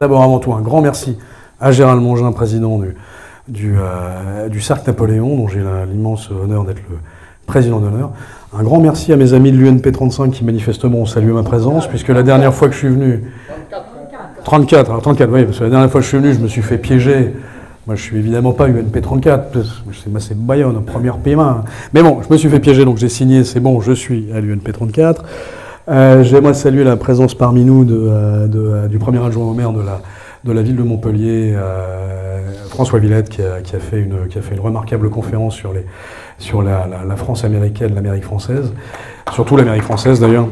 D'abord, avant tout, un grand merci à Gérald Mongin, président du Cercle Napoléon, dont j'ai l'immense honneur d'être le président d'honneur. Un grand merci à mes amis de l'UNP 35 qui manifestement ont salué ma présence, puisque la dernière fois que je suis venu... 34, oui, parce que la dernière fois que je suis venu, je me suis fait piéger. Moi, je suis évidemment pas UNP 34, c'est Bayonne, première PMA. Mais bon, je me suis fait piéger, donc j'ai signé, c'est bon, je suis à l'UNP 34. J'aimerais saluer la présence parmi nous du premier adjoint au maire de la ville de Montpellier, François Villette, qui a fait une remarquable conférence sur la France américaine, l'Amérique française, surtout l'Amérique française d'ailleurs,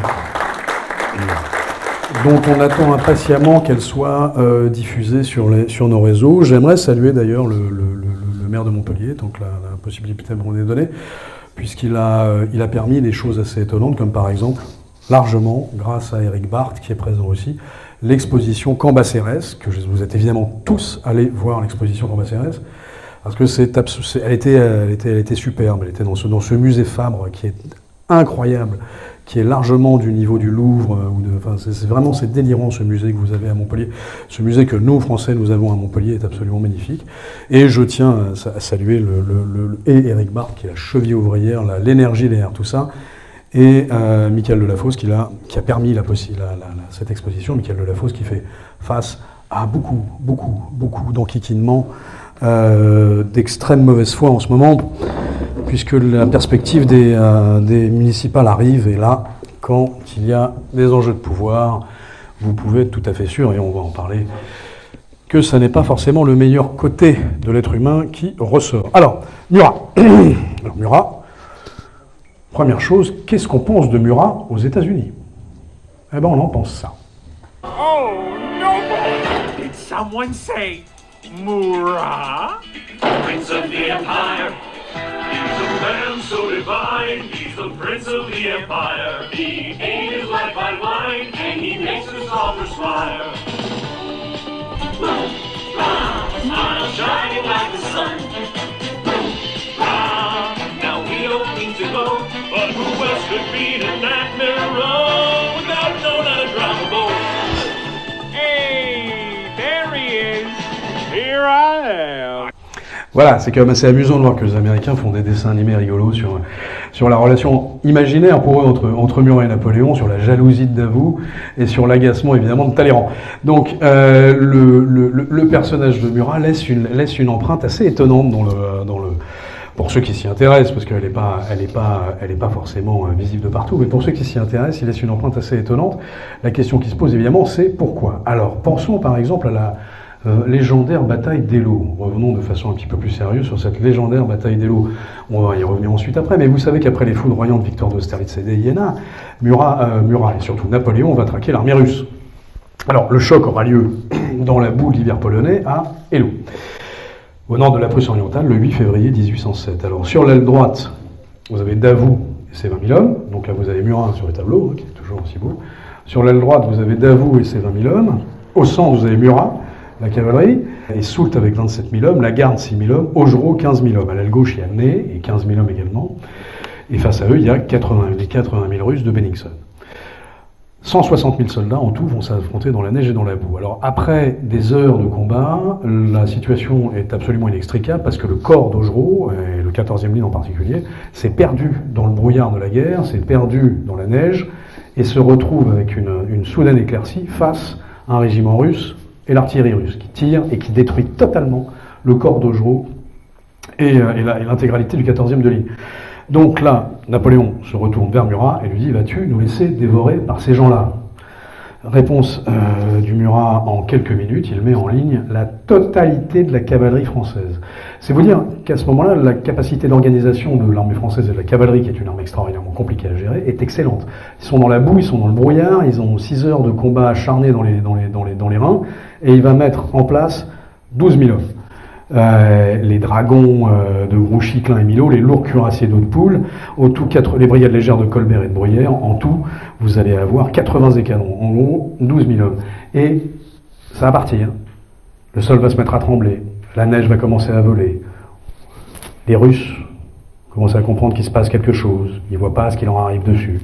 dont on attend impatiemment qu'elle soit diffusée sur nos réseaux. J'aimerais saluer d'ailleurs le maire de Montpellier, donc la possibilité m'en est donnée, puisqu'il a permis des choses assez étonnantes, comme par exemple, largement, grâce à Éric Barthes, qui est présent aussi, l'exposition Cambacérès, que vous êtes évidemment tous allés voir l'exposition Cambacérès, parce que elle était superbe, elle était dans ce musée Fabre qui est incroyable, qui est largement du niveau du Louvre, c'est délirant ce musée que vous avez à Montpellier. Ce musée que nous, Français, nous avons à Montpellier est absolument magnifique. Et je tiens à saluer et Éric Barthes, qui est la cheville ouvrière, l'énergie derrière tout ça, et Michael Delafosse qui a permis cette exposition. Michael Delafosse qui fait face à beaucoup d'enquiquinements, d'extrême mauvaise foi en ce moment, puisque la perspective des municipales arrive, et là, quand il y a des enjeux de pouvoir, vous pouvez être tout à fait sûr, et on va en parler, que ça n'est pas forcément le meilleur côté de l'être humain qui ressort. Alors, Murat. Alors, Murat, première chose, qu'est-ce qu'on pense de Murat aux États-Unis? Eh ben, on en pense ça. Oh, no! Did someone say Murat? Prince of the Empire. He's a man so divine. He's the Prince of the Empire. He ate his life by wine, and he makes us all perspire. Smile shining like the sun. Now we don't need to go, but who else could be in that mirror without knowing how to drive a boat? Hey, there he is. Here I am. Voilà, c'est quand même assez amusant de voir que les Américains font des dessins animés rigolos sur la relation imaginaire pour eux entre Murat et Napoléon, sur la jalousie de Davout et sur l'agacement évidemment de Talleyrand. Donc le personnage de Murat laisse une empreinte assez étonnante dans le pour ceux qui s'y intéressent, parce qu'elle est pas forcément visible de partout, mais pour ceux qui s'y intéressent, il laisse une empreinte assez étonnante. La question qui se pose évidemment, c'est pourquoi. Alors, pensons par exemple à la légendaire bataille d'Eylau. Revenons de façon un petit peu plus sérieuse sur cette légendaire bataille d'Eylau. On va y revenir ensuite après, mais vous savez qu'après les foudroyantes victoires d'Austerlitz et d'Iéna, Murat et surtout Napoléon va traquer l'armée russe. Alors, le choc aura lieu dans la boue de l'hiver polonais à Eylau, au nord de la Prusse orientale, le 8 février 1807. Alors, sur l'aile droite, vous avez Davout et ses 20 000 hommes. Donc là, vous avez Murat sur le tableau, qui est toujours aussi beau. Sur l'aile droite, vous avez Davout et ses 20 000 hommes. Au centre, vous avez Murat, la cavalerie, et Soult avec 27 000 hommes, la garde 6 000 hommes, Augereau 15 000 hommes. À l'aile gauche, il y a Ney et 15 000 hommes également. Et face à eux, il y a les 80 000 Russes de Bennigsen. 160 000 soldats en tout vont s'affronter dans la neige et dans la boue. Alors après des heures de combat, la situation est absolument inextricable parce que le corps d'Augereau, et le 14e ligne en particulier, s'est perdu dans le brouillard de la guerre, s'est perdu dans la neige et se retrouve avec une soudaine éclaircie face à un régiment russe et l'artillerie russe qui tire et qui détruit totalement le corps d'Augereau et l'intégralité du 14e de ligne. Donc là, Napoléon se retourne vers Murat et lui dit « Vas-tu nous laisser dévorer par ces gens-là » Réponse du Murat en quelques minutes, il met en ligne la totalité de la cavalerie française. C'est vous dire qu'à ce moment-là, la capacité d'organisation de l'armée française et de la cavalerie, qui est une armée extraordinairement compliquée à gérer, est excellente. Ils sont dans la boue, ils sont dans le brouillard, ils ont 6 heures de combat acharné dans les reins, et il va mettre en place 12 000 hommes. Les dragons de Grouchy, Klein et Milhaud, les lourds cuirassiers d'Hautpoul, au tout les brigades légères de Colbert et de Bruyères, en tout, vous allez avoir 80 écadrons, en gros 12 000 hommes. Et ça va partir, le sol va se mettre à trembler, la neige va commencer à voler, les Russes commencent à comprendre qu'il se passe quelque chose, ils ne voient pas ce qui leur arrive dessus,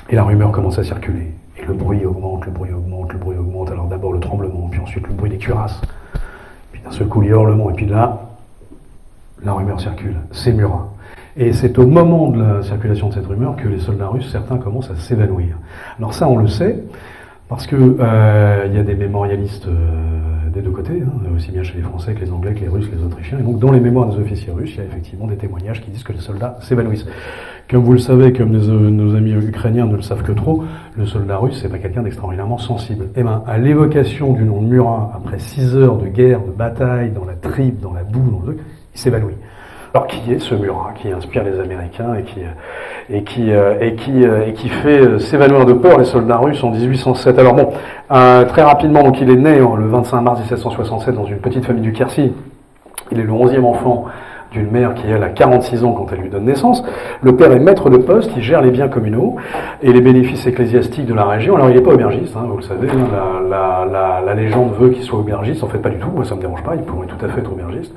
et la rumeur commence à circuler. Et le bruit augmente, alors d'abord le tremblement, puis ensuite le bruit des cuirasses, puis d'un seul coup les hurlements, et puis là, la rumeur circule, c'est Murat. Et c'est au moment de la circulation de cette rumeur que les soldats russes, certains, commencent à s'évanouir. Alors ça, on le sait, parce que y a des mémorialistes des deux côtés, aussi bien chez les Français que les Anglais, que les Russes, les Autrichiens. Et donc, dans les mémoires des officiers russes, il y a effectivement des témoignages qui disent que les soldats s'évanouissent. Comme vous le savez, comme nos amis ukrainiens ne le savent que trop, le soldat russe, c'est pas quelqu'un d'extraordinairement sensible. Eh ben, à l'évocation du nom de Murat, après 6 heures de guerre, de bataille, dans la tripe, dans la boue, dans le truc, il s'évanouit. Alors qui est ce Murat qui inspire les Américains et qui fait s'évanouir de peur les soldats russes en 1807. Alors bon, très rapidement, donc il est né le 25 mars 1767 dans une petite famille du Quercy. Il est le 11e enfant d'une mère qui, elle, a 46 ans quand elle lui donne naissance. Le père est maître de poste, il gère les biens communaux et les bénéfices ecclésiastiques de la région. Alors, il n'est pas aubergiste, vous le savez, la légende veut qu'il soit aubergiste. En fait, pas du tout, moi ça me dérange pas, il pourrait tout à fait être aubergiste.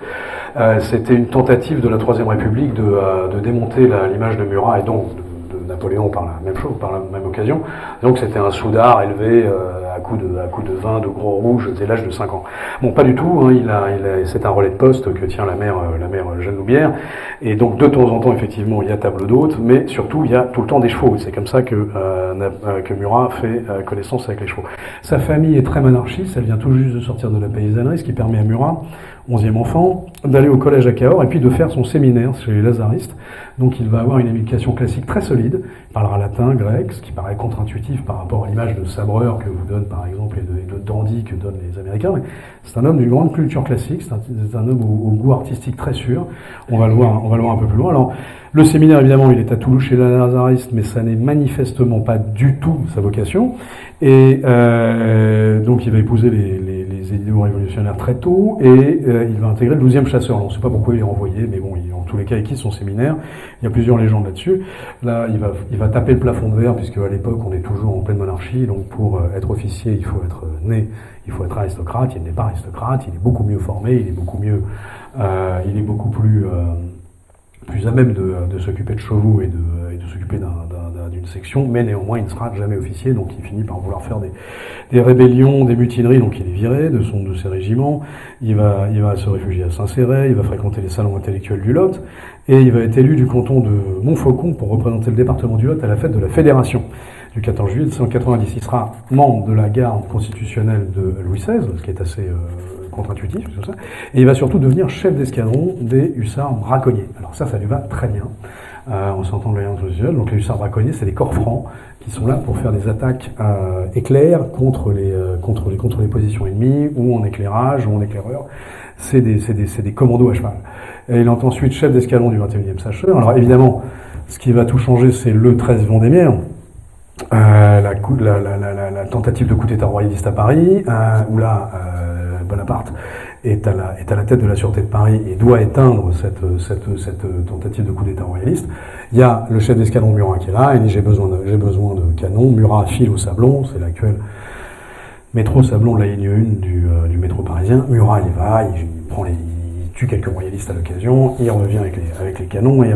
C'était une tentative de la Troisième République de démonter l'image de Murat et donc de Napoléon par la même chose, par la même occasion. Donc c'était un soudard élevé à coups de vin, de gros rouge dès l'âge de 5 ans. Bon, pas du tout, c'est un relais de poste que tient la mère Jeanne Loubière, et donc de temps en temps, effectivement, il y a table d'hôte, mais surtout, il y a tout le temps des chevaux. C'est comme ça que Murat fait connaissance avec les chevaux. Sa famille est très monarchiste, elle vient tout juste de sortir de la paysannerie, ce qui permet à Murat, 11e enfant, d'aller au collège à Cahors et puis de faire son séminaire chez les lazaristes. Donc il va avoir une éducation classique très solide, il parlera latin, grec, ce qui paraît contre-intuitif par rapport à l'image de sabreur que vous donne par exemple et de dandy que donnent les Américains, mais c'est un homme d'une grande culture classique, c'est un homme au goût artistique très sûr, on va le voir un peu plus loin. Alors, le séminaire, évidemment, il est à Toulouse chez les lazaristes, mais ça n'est manifestement pas du tout sa vocation, et donc il va épouser les idéaux révolutionnaires très tôt, et il va intégrer le 12e chasseur. On ne sait pas pourquoi il est renvoyé, mais bon, en tous les cas, il quitte son séminaire. Il y a plusieurs légendes là-dessus. Là, il va taper le plafond de verre, puisque à l'époque, on est toujours en pleine monarchie, donc pour être officier, il faut être né, il faut être aristocrate. Il n'est pas aristocrate, il est beaucoup mieux formé, il est beaucoup plus à même de s'occuper de chevaux et de s'occuper d'une section, mais néanmoins il ne sera jamais officier, donc il finit par vouloir faire des rébellions, des mutineries, donc il est viré de ses régiments, il va se réfugier à Saint-Céré, il va fréquenter les salons intellectuels du Lot, et il va être élu du canton de Montfaucon pour représenter le département du Lot à la fête de la Fédération du 14 juillet 1790. Il sera membre de la garde constitutionnelle de Louis XVI, ce qui est assez contre-intuitif, tout ça, et il va surtout devenir chef d'escadron des hussards braconniers. Alors ça lui va très bien, on s'entend de l'alliance constitutionnelle. Donc les hussards braconniers, c'est des corps francs qui sont là pour faire des attaques éclairs contre les positions ennemies, ou en éclairage, ou en éclaireur. C'est des commandos à cheval. Et il est ensuite chef d'escadron du 21e Sacheur. Alors évidemment, ce qui va tout changer, c'est le 13 Vendémiaire, la tentative de coup d'État royaliste à Paris, où là, Bonaparte est à la tête de la sûreté de Paris et doit éteindre cette tentative de coup d'État royaliste. Il y a le chef d'escadron Murat qui est là, il dit j'ai besoin de canons. Murat file au Sablon, c'est l'actuel métro Sablon de la ligne 1 du métro parisien. Murat il va, il tue quelques royalistes à l'occasion, il revient avec les canons et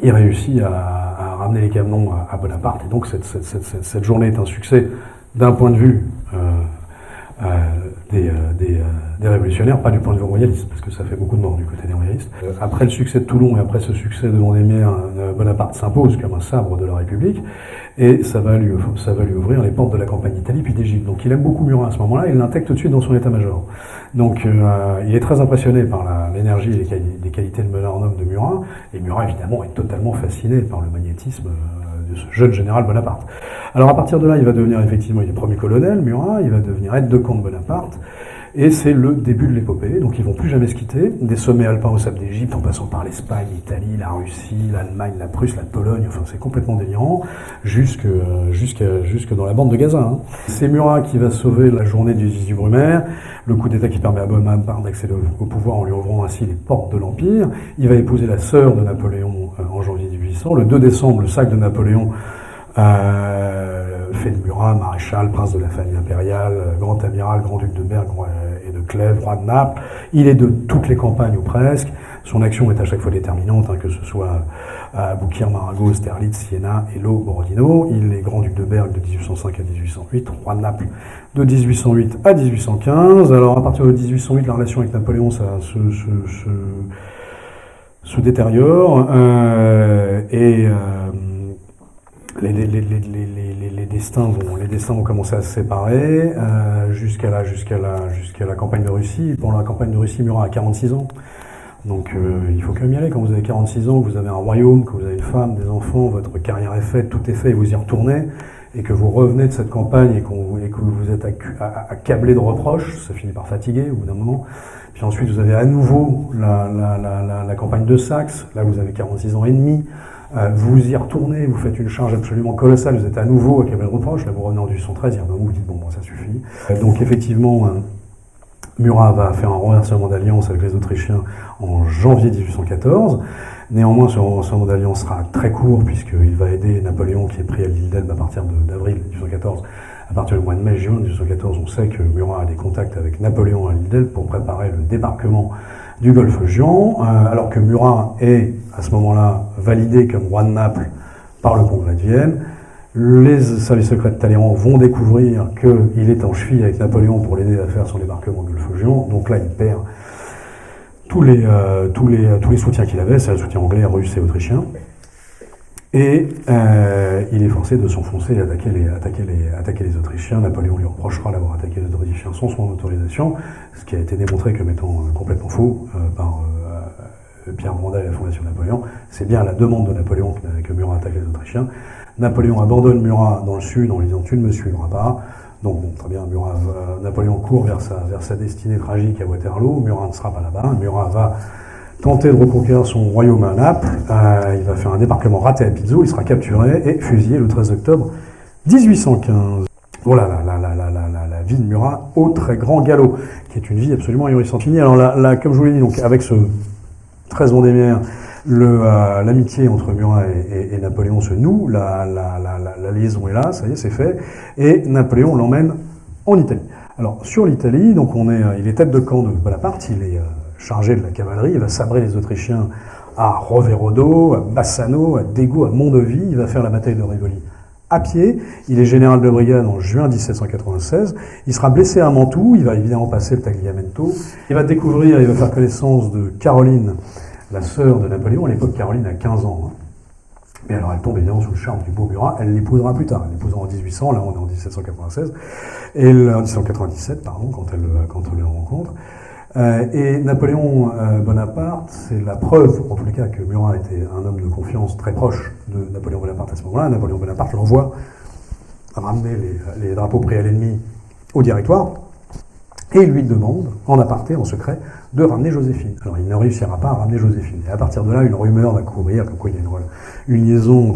il réussit à ramener les canons à Bonaparte. Et donc cette journée est un succès d'un point de vue des révolutionnaires, pas du point de vue royaliste, parce que ça fait beaucoup de morts du côté des royalistes. Après le succès de Toulon et après ce succès de Vendémiaire, Bonaparte s'impose comme un sabre de la République, et ça va lui ouvrir les portes de la campagne d'Italie puis d'Égypte. Donc il aime beaucoup Murat à ce moment-là, il l'intègre tout de suite dans son état-major. Donc il est très impressionné par l'énergie et les qualités de meneur-en-homme de Murat, et Murat évidemment est totalement fasciné par le magnétisme de ce jeune général Bonaparte. Alors à partir de là, il va devenir effectivement, il est premier colonel, Murat, il va devenir aide-de-camp de Bonaparte, et c'est le début de l'épopée, donc ils vont plus jamais se quitter, des sommets alpins aux sables d'Égypte, en passant par l'Espagne, l'Italie, la Russie, l'Allemagne, la Prusse, la Pologne, enfin c'est complètement délirant, jusque dans la bande de Gaza. Hein. C'est Murat qui va sauver la journée du 18 Brumaire, le coup d'État qui permet à Bonaparte d'accéder au pouvoir en lui ouvrant ainsi les portes de l'Empire. Il va épouser la sœur de Napoléon en janvier 1800, le 2 décembre, le sac de Napoléon fait de Murat maréchal, prince de la famille impériale, grand amiral, grand-duc de Berg et de Clèves, roi de Naples. Il est de toutes les campagnes ou presque. Son action est à chaque fois déterminante, que ce soit à Aboukir, Maragot, Sterlitz, Siena, Elo, Borodino. Il est grand-duc de Berg de 1805 à 1808, roi de Naples de 1808 à 1815. Alors à partir de 1808, la relation avec Napoléon se détériore et les destins vont commencer à se séparer jusqu'à la campagne de Russie. Pendant la campagne de Russie, Murat a 46 ans. Donc il faut quand même y aller. Quand vous avez 46 ans, que vous avez un royaume, que vous avez une femme, des enfants, votre carrière est faite, tout est fait, et vous y retournez, et que vous revenez de cette campagne et que vous êtes accablé de reproches, ça finit par fatiguer au bout d'un moment. Puis ensuite, vous avez à nouveau la campagne de Saxe, là vous avez 46 ans et demi. Vous y retournez, vous faites une charge absolument colossale, vous êtes à nouveau accablé de reproches, là vous revenez en 1813, vous dites bon ça suffit. Donc effectivement, Murat va faire un renversement d'alliance avec les Autrichiens en janvier 1814. Néanmoins, ce renversement d'alliance sera très court puisqu'il va aider Napoléon qui est pris à l'île d'Elbe à partir d'avril 1814. À partir du mois de mai-juin 1814, on sait que Murat a des contacts avec Napoléon à l'île d'Elbe pour préparer le débarquement du Golfe Juan, alors que Murat est à ce moment-là validé comme roi de Naples par le Congrès de Vienne. Les services secrets de Talleyrand vont découvrir qu'il est en cheville avec Napoléon pour l'aider à faire son débarquement du Golfe Juan. Donc là, il perd tous les soutiens qu'il avait, c'est le soutien anglais, russe et autrichien. Et il est forcé de s'enfoncer et attaquer les Autrichiens. Napoléon lui reprochera d'avoir attaqué les Autrichiens sans son autorisation, ce qui a été démontré comme étant complètement faux par Pierre Brandal et la Fondation Napoléon. C'est bien à la demande de Napoléon que Murat attaque les Autrichiens. Napoléon abandonne Murat dans le sud en lui disant « tu ne me suivras pas ». Donc bon, très bien, Napoléon court vers sa destinée tragique à Waterloo. Murat ne sera pas là-bas. Murat va tenter de reconquérir son royaume à Naples. Il va faire un débarquement raté à Pizzo. Il sera capturé et fusillé le 13 octobre 1815. Voilà la vie de Murat au très grand galop, qui est une vie absolument ahurissante. Alors là, comme je vous l'ai dit, donc avec ce 13 Vendémiaire, l'amitié entre Murat et Napoléon se noue, la liaison est là, ça y est, c'est fait, et Napoléon l'emmène en Italie. Alors sur l'Italie, donc il est tête de camp de Bonaparte, il est chargé de la cavalerie, il va sabrer les Autrichiens à Roverodo, à Bassano, à Dego, à Mondovì, il va faire la bataille de Rivoli à pied, il est général de brigade en juin 1796, il sera blessé à Mantoue, il va évidemment passer le Tagliamento, il va faire connaissance de Caroline, la sœur de Napoléon. À l'époque, Caroline a 15 ans. Mais alors, elle tombe évidemment sous le charme du beau Murat. Elle l'épousera plus tard. Elle l'épousera en 1800. Là, on est en 1796. Et en 1797, pardon, quand elle le rencontre. Et Napoléon Bonaparte, c'est la preuve, en tous les cas, que Murat était un homme de confiance très proche de Napoléon Bonaparte à ce moment-là. Napoléon Bonaparte l'envoie ramener les drapeaux pris à l'ennemi au Directoire. Et il lui demande, en aparté, en secret, de ramener Joséphine. Alors il ne réussira pas à ramener Joséphine. Et à partir de là, une rumeur va courir, comme quoi il y a une liaison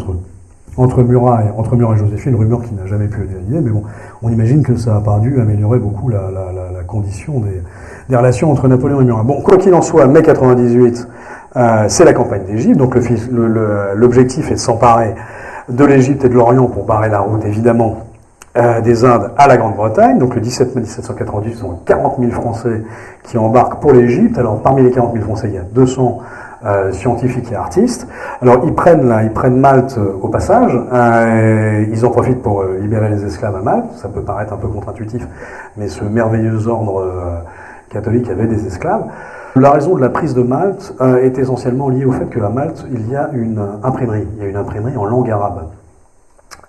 entre Murat et Joséphine, une rumeur qui n'a jamais pu être validée, mais bon, on imagine que ça n'a pas dû améliorer beaucoup la condition des relations entre Napoléon et Murat. Bon, quoi qu'il en soit, mai 98, c'est la campagne d'Égypte, donc l'objectif est de s'emparer de l'Égypte et de l'Orient pour barrer la route, évidemment, des Indes à la Grande-Bretagne. Donc le 17 mai 1798, ce sont 40 000 Français qui embarquent pour l'Égypte. Alors parmi les 40 000 Français, il y a 200 scientifiques et artistes. Alors ils prennent Malte au passage. Ils en profitent pour libérer les esclaves à Malte. Ça peut paraître un peu contre-intuitif, mais ce merveilleux ordre catholique avait des esclaves. La raison de la prise de Malte est essentiellement liée au fait qu'à Malte, il y a une imprimerie. Il y a une imprimerie en langue arabe.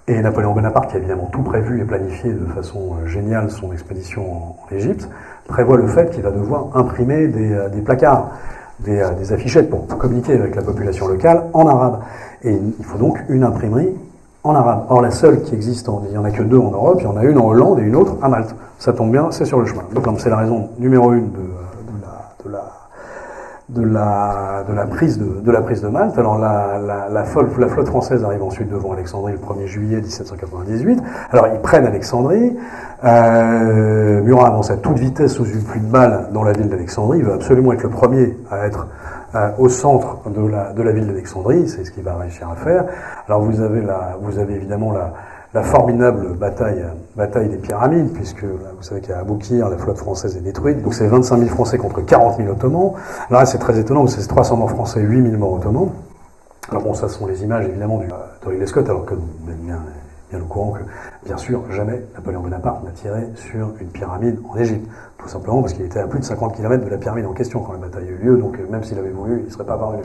Et Napoléon Bonaparte, qui a évidemment tout prévu et planifié de façon géniale son expédition en Égypte, prévoit le fait qu'il va devoir imprimer des placards, des affichettes pour communiquer avec la population locale en arabe. Et il faut donc une imprimerie en arabe. Or, la seule qui existe, il n'y en a que 2 en Europe, il y en a une en Hollande et une autre à Malte. Ça tombe bien, c'est sur le chemin. Donc c'est la raison numéro 1 de la prise de Malte. Alors la flotte française arrive ensuite devant Alexandrie le 1er juillet 1798. Alors ils prennent Alexandrie. Murat avance à toute vitesse sous une pluie de balles dans la ville d'Alexandrie. Il va absolument être le premier à être au centre de la ville d'Alexandrie. C'est ce qu'il va réussir à faire. Alors vous avez évidemment la formidable bataille des pyramides, puisque vous savez qu'à Aboukir, la flotte française est détruite. Donc c'est 25 000 Français contre 40 000 Ottomans. Alors là, c'est très étonnant, c'est 300 morts français, 8 000 morts ottomans. Alors bon, ça sont les images évidemment de Ridley Scott, alors que vous êtes bien au courant que, bien sûr, jamais Napoléon Bonaparte n'a tiré sur une pyramide en Égypte. Tout simplement parce qu'il était à plus de 50 km de la pyramide en question quand la bataille a eu lieu, donc même s'il avait voulu, il ne serait pas parvenu.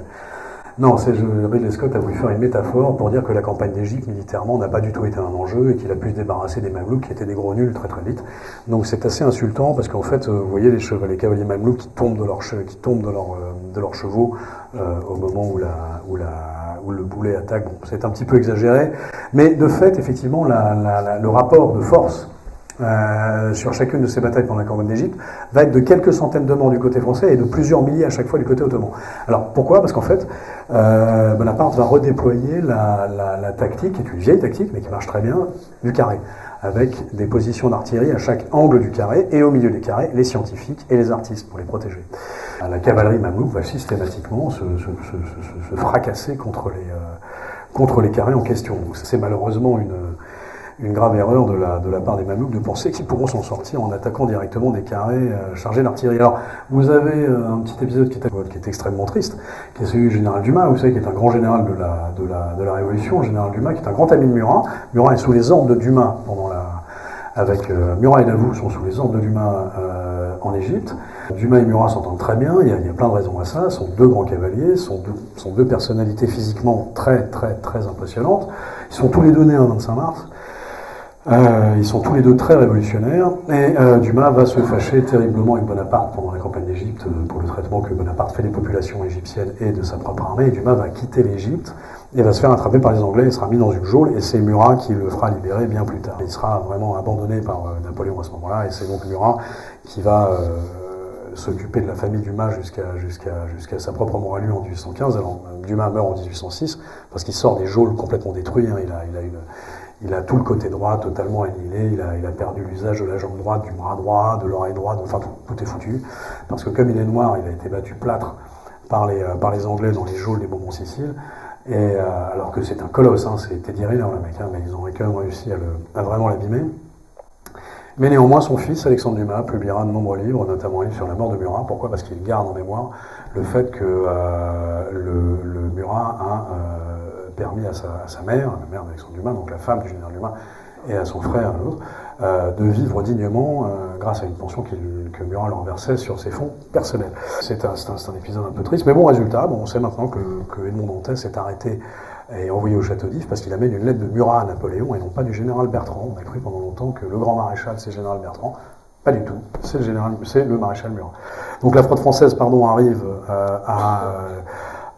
Non, Ridley Scott a voulu faire une métaphore pour dire que la campagne d'Égypte, militairement, n'a pas du tout été un enjeu et qu'il a pu se débarrasser des Mamelouks qui étaient des gros nuls très très vite. Donc c'est assez insultant parce qu'en fait, vous voyez les cavaliers Mamelouks qui tombent de leurs chevaux au moment où le boulet attaque. Bon, c'est un petit peu exagéré, mais de fait, effectivement, le rapport de force sur chacune de ces batailles pendant la campagne d'Égypte va être de quelques centaines de morts du côté français et de plusieurs milliers à chaque fois du côté ottoman. Alors pourquoi ? Parce qu'en fait, Bonaparte va redéployer la tactique, qui est une vieille tactique mais qui marche très bien, du carré, avec des positions d'artillerie à chaque angle du carré et au milieu des carrés, les scientifiques et les artistes pour les protéger. La cavalerie mamelouk va systématiquement se fracasser contre les carrés en question. Donc c'est malheureusement une grave erreur de la part des Mamelouks de penser qu'ils pourront s'en sortir en attaquant directement des carrés chargés d'artillerie. Alors, vous avez un petit épisode qui est extrêmement triste, qui est celui du général Dumas, vous savez, qui est un grand général de la Révolution, le général Dumas, qui est un grand ami de Murat. Murat est sous les ordres de Dumas Murat et Davout sont sous les ordres de Dumas en Égypte. Dumas et Murat s'entendent très bien, il y a plein de raisons à ça, sont deux grands cavaliers, sont deux personnalités physiquement très très très impressionnantes. Ils sont tous les deux nés un 25 mars. Ils sont tous les deux très révolutionnaires et Dumas va se fâcher terriblement avec Bonaparte pendant la campagne d'Égypte pour le traitement que Bonaparte fait des populations égyptiennes et de sa propre armée. Et Dumas va quitter l'Égypte et va se faire attraper par les Anglais, il sera mis dans une geôle et c'est Murat qui le fera libérer bien plus tard. Il sera vraiment abandonné par Napoléon à ce moment-là et c'est donc Murat qui va s'occuper de la famille Dumas jusqu'à sa propre mort à lui en 1815. Alors Dumas meurt en 1806 parce qu'il sort des geôles complètement détruits. Il a tout le côté droit totalement annihilé, il a perdu l'usage de la jambe droite, du bras droit, de l'oreille droite, enfin tout est foutu. Parce que comme il est noir, il a été battu plâtre par les Anglais dans les geôles des Bourbons-Sicile. Et alors que c'est un colosse, c'est Teddy Riner le mec, mais ils ont quand même réussi à vraiment l'abîmer. Mais néanmoins, son fils, Alexandre Dumas, publiera de nombreux livres, notamment un livre sur la mort de Murat. Pourquoi ? Parce qu'il garde en mémoire le fait que le Murat a permis à sa mère, la mère d'Alexandre Dumas, donc la femme du général Dumas, et à son frère, l'autre, de vivre dignement grâce à une pension que Murat leur versait sur ses fonds personnels. C'est un épisode un peu triste, mais bon résultat, on sait maintenant que Edmond Dantès est arrêté et envoyé au château d'If parce qu'il amène une lettre de Murat à Napoléon et non pas du général Bertrand. On a cru pendant longtemps que le grand maréchal c'est le général Bertrand. Pas du tout, c'est le maréchal Murat. Donc la flotte française, arrive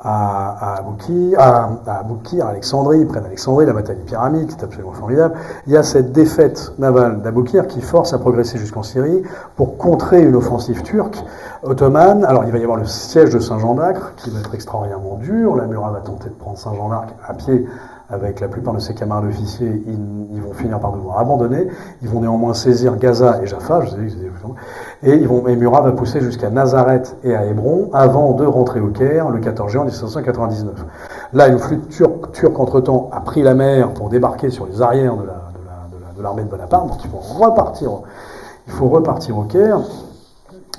à Aboukir, à Alexandrie, près d'Alexandrie, la bataille des pyramides, c'est absolument formidable. Il y a cette défaite navale d'Aboukir qui force à progresser jusqu'en Syrie pour contrer une offensive turque ottomane. Alors il va y avoir le siège de Saint-Jean-d'Acre qui va être extraordinairement dur. La Murat va tenter de prendre Saint-Jean-d'Acre à pied avec la plupart de ses camarades officiers. Ils vont finir par devoir abandonner. Ils vont néanmoins saisir Gaza et Jaffa, et Murat va pousser jusqu'à Nazareth et à Hébron avant de rentrer au Caire le 14 juin 1799. Là, une flotte turque entre-temps a pris la mer pour débarquer sur les arrières de l'armée de Bonaparte, donc il faut repartir au Caire.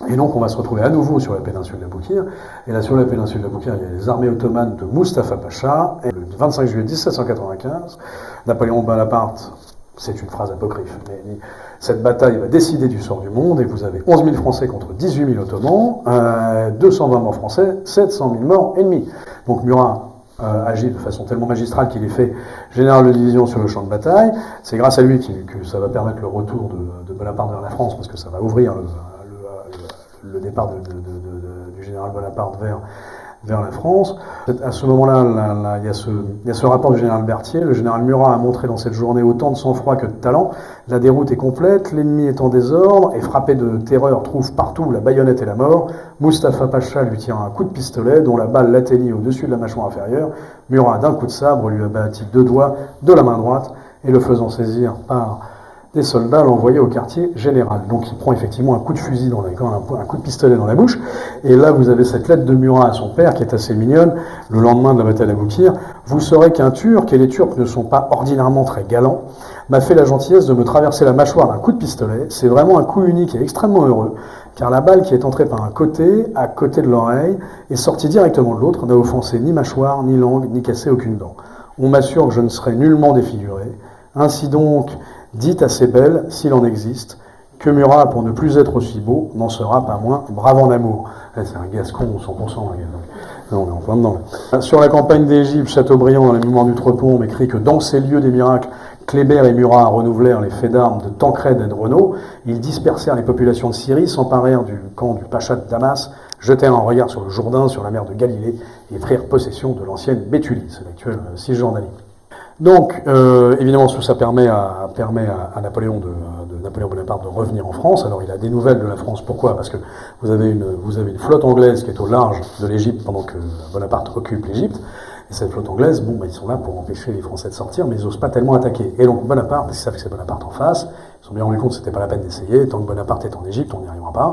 Et donc on va se retrouver à nouveau sur la péninsule d'Aboukir. Et là sur la péninsule d'Aboukir, il y a les armées ottomanes de Mustapha Pacha. Et le 25 juillet 1795, Napoléon Bonaparte, c'est une phrase apocryphe, mais cette bataille va décider du sort du monde et vous avez 11 000 Français contre 18 000 Ottomans, 220 morts français, 700 000 morts ennemis. Donc Murat agit de façon tellement magistrale qu'il est fait général de division sur le champ de bataille. C'est grâce à lui que ça va permettre le retour de Bonaparte vers la France parce que ça va ouvrir le départ du général Bonaparte vers la France. À ce moment-là, il y a ce rapport du général Berthier. Le général Murat a montré dans cette journée autant de sang-froid que de talent. La déroute est complète, l'ennemi est en désordre et frappé de terreur trouve partout la baïonnette et la mort. Mustapha Pacha lui tire un coup de pistolet dont la balle l'atteignit au-dessus de la mâchoire inférieure. Murat d'un coup de sabre lui abattit 2 doigts de la main droite et le faisant saisir par des soldats l'envoyaient au quartier général. Donc il prend effectivement un coup de fusil, un coup de pistolet dans la bouche, et là vous avez cette lettre de Murat à son père qui est assez mignonne, le lendemain de la bataille d'Aboukir. Vous saurez qu'un Turc, et les Turcs ne sont pas ordinairement très galants, m'a fait la gentillesse de me traverser la mâchoire d'un coup de pistolet. C'est vraiment un coup unique et extrêmement heureux, car la balle qui est entrée par un côté, à côté de l'oreille, est sortie directement de l'autre, n'a offensé ni mâchoire, ni langue, ni cassé aucune dent. On m'assure que je ne serai nullement défiguré. Ainsi donc, dites assez belle, s'il en existe, que Murat, pour ne plus être aussi beau, n'en sera pas moins brave en amour. C'est un Gascon, 100%. Non, on est en plein dedans. Là. Sur la campagne d'Égypte, Chateaubriand, dans les Mémoires d'Outre-Tombe, écrit que dans ces lieux des miracles, Kléber et Murat renouvelèrent les faits d'armes de Tancred et de Renaud. Ils dispersèrent les populations de Syrie, s'emparèrent du camp du Pacha de Damas, jetèrent un regard sur le Jourdain, sur la mer de Galilée, et prirent possession de l'ancienne Béthulie, c'est l'actuelle Cisjordanie. Donc, évidemment, ça permet à Napoléon Napoléon Bonaparte de revenir en France. Alors, il a des nouvelles de la France. Pourquoi ? Parce que vous avez une flotte anglaise qui est au large de l'Égypte pendant que Bonaparte occupe l'Égypte. Et cette flotte anglaise, ils sont là pour empêcher les Français de sortir, mais ils n'osent pas tellement attaquer. Et donc, Bonaparte, parce qu'ils savent que c'est Bonaparte en face, ils se sont bien rendus compte que c'était pas la peine d'essayer. Tant que Bonaparte est en Égypte, on n'y arrivera pas.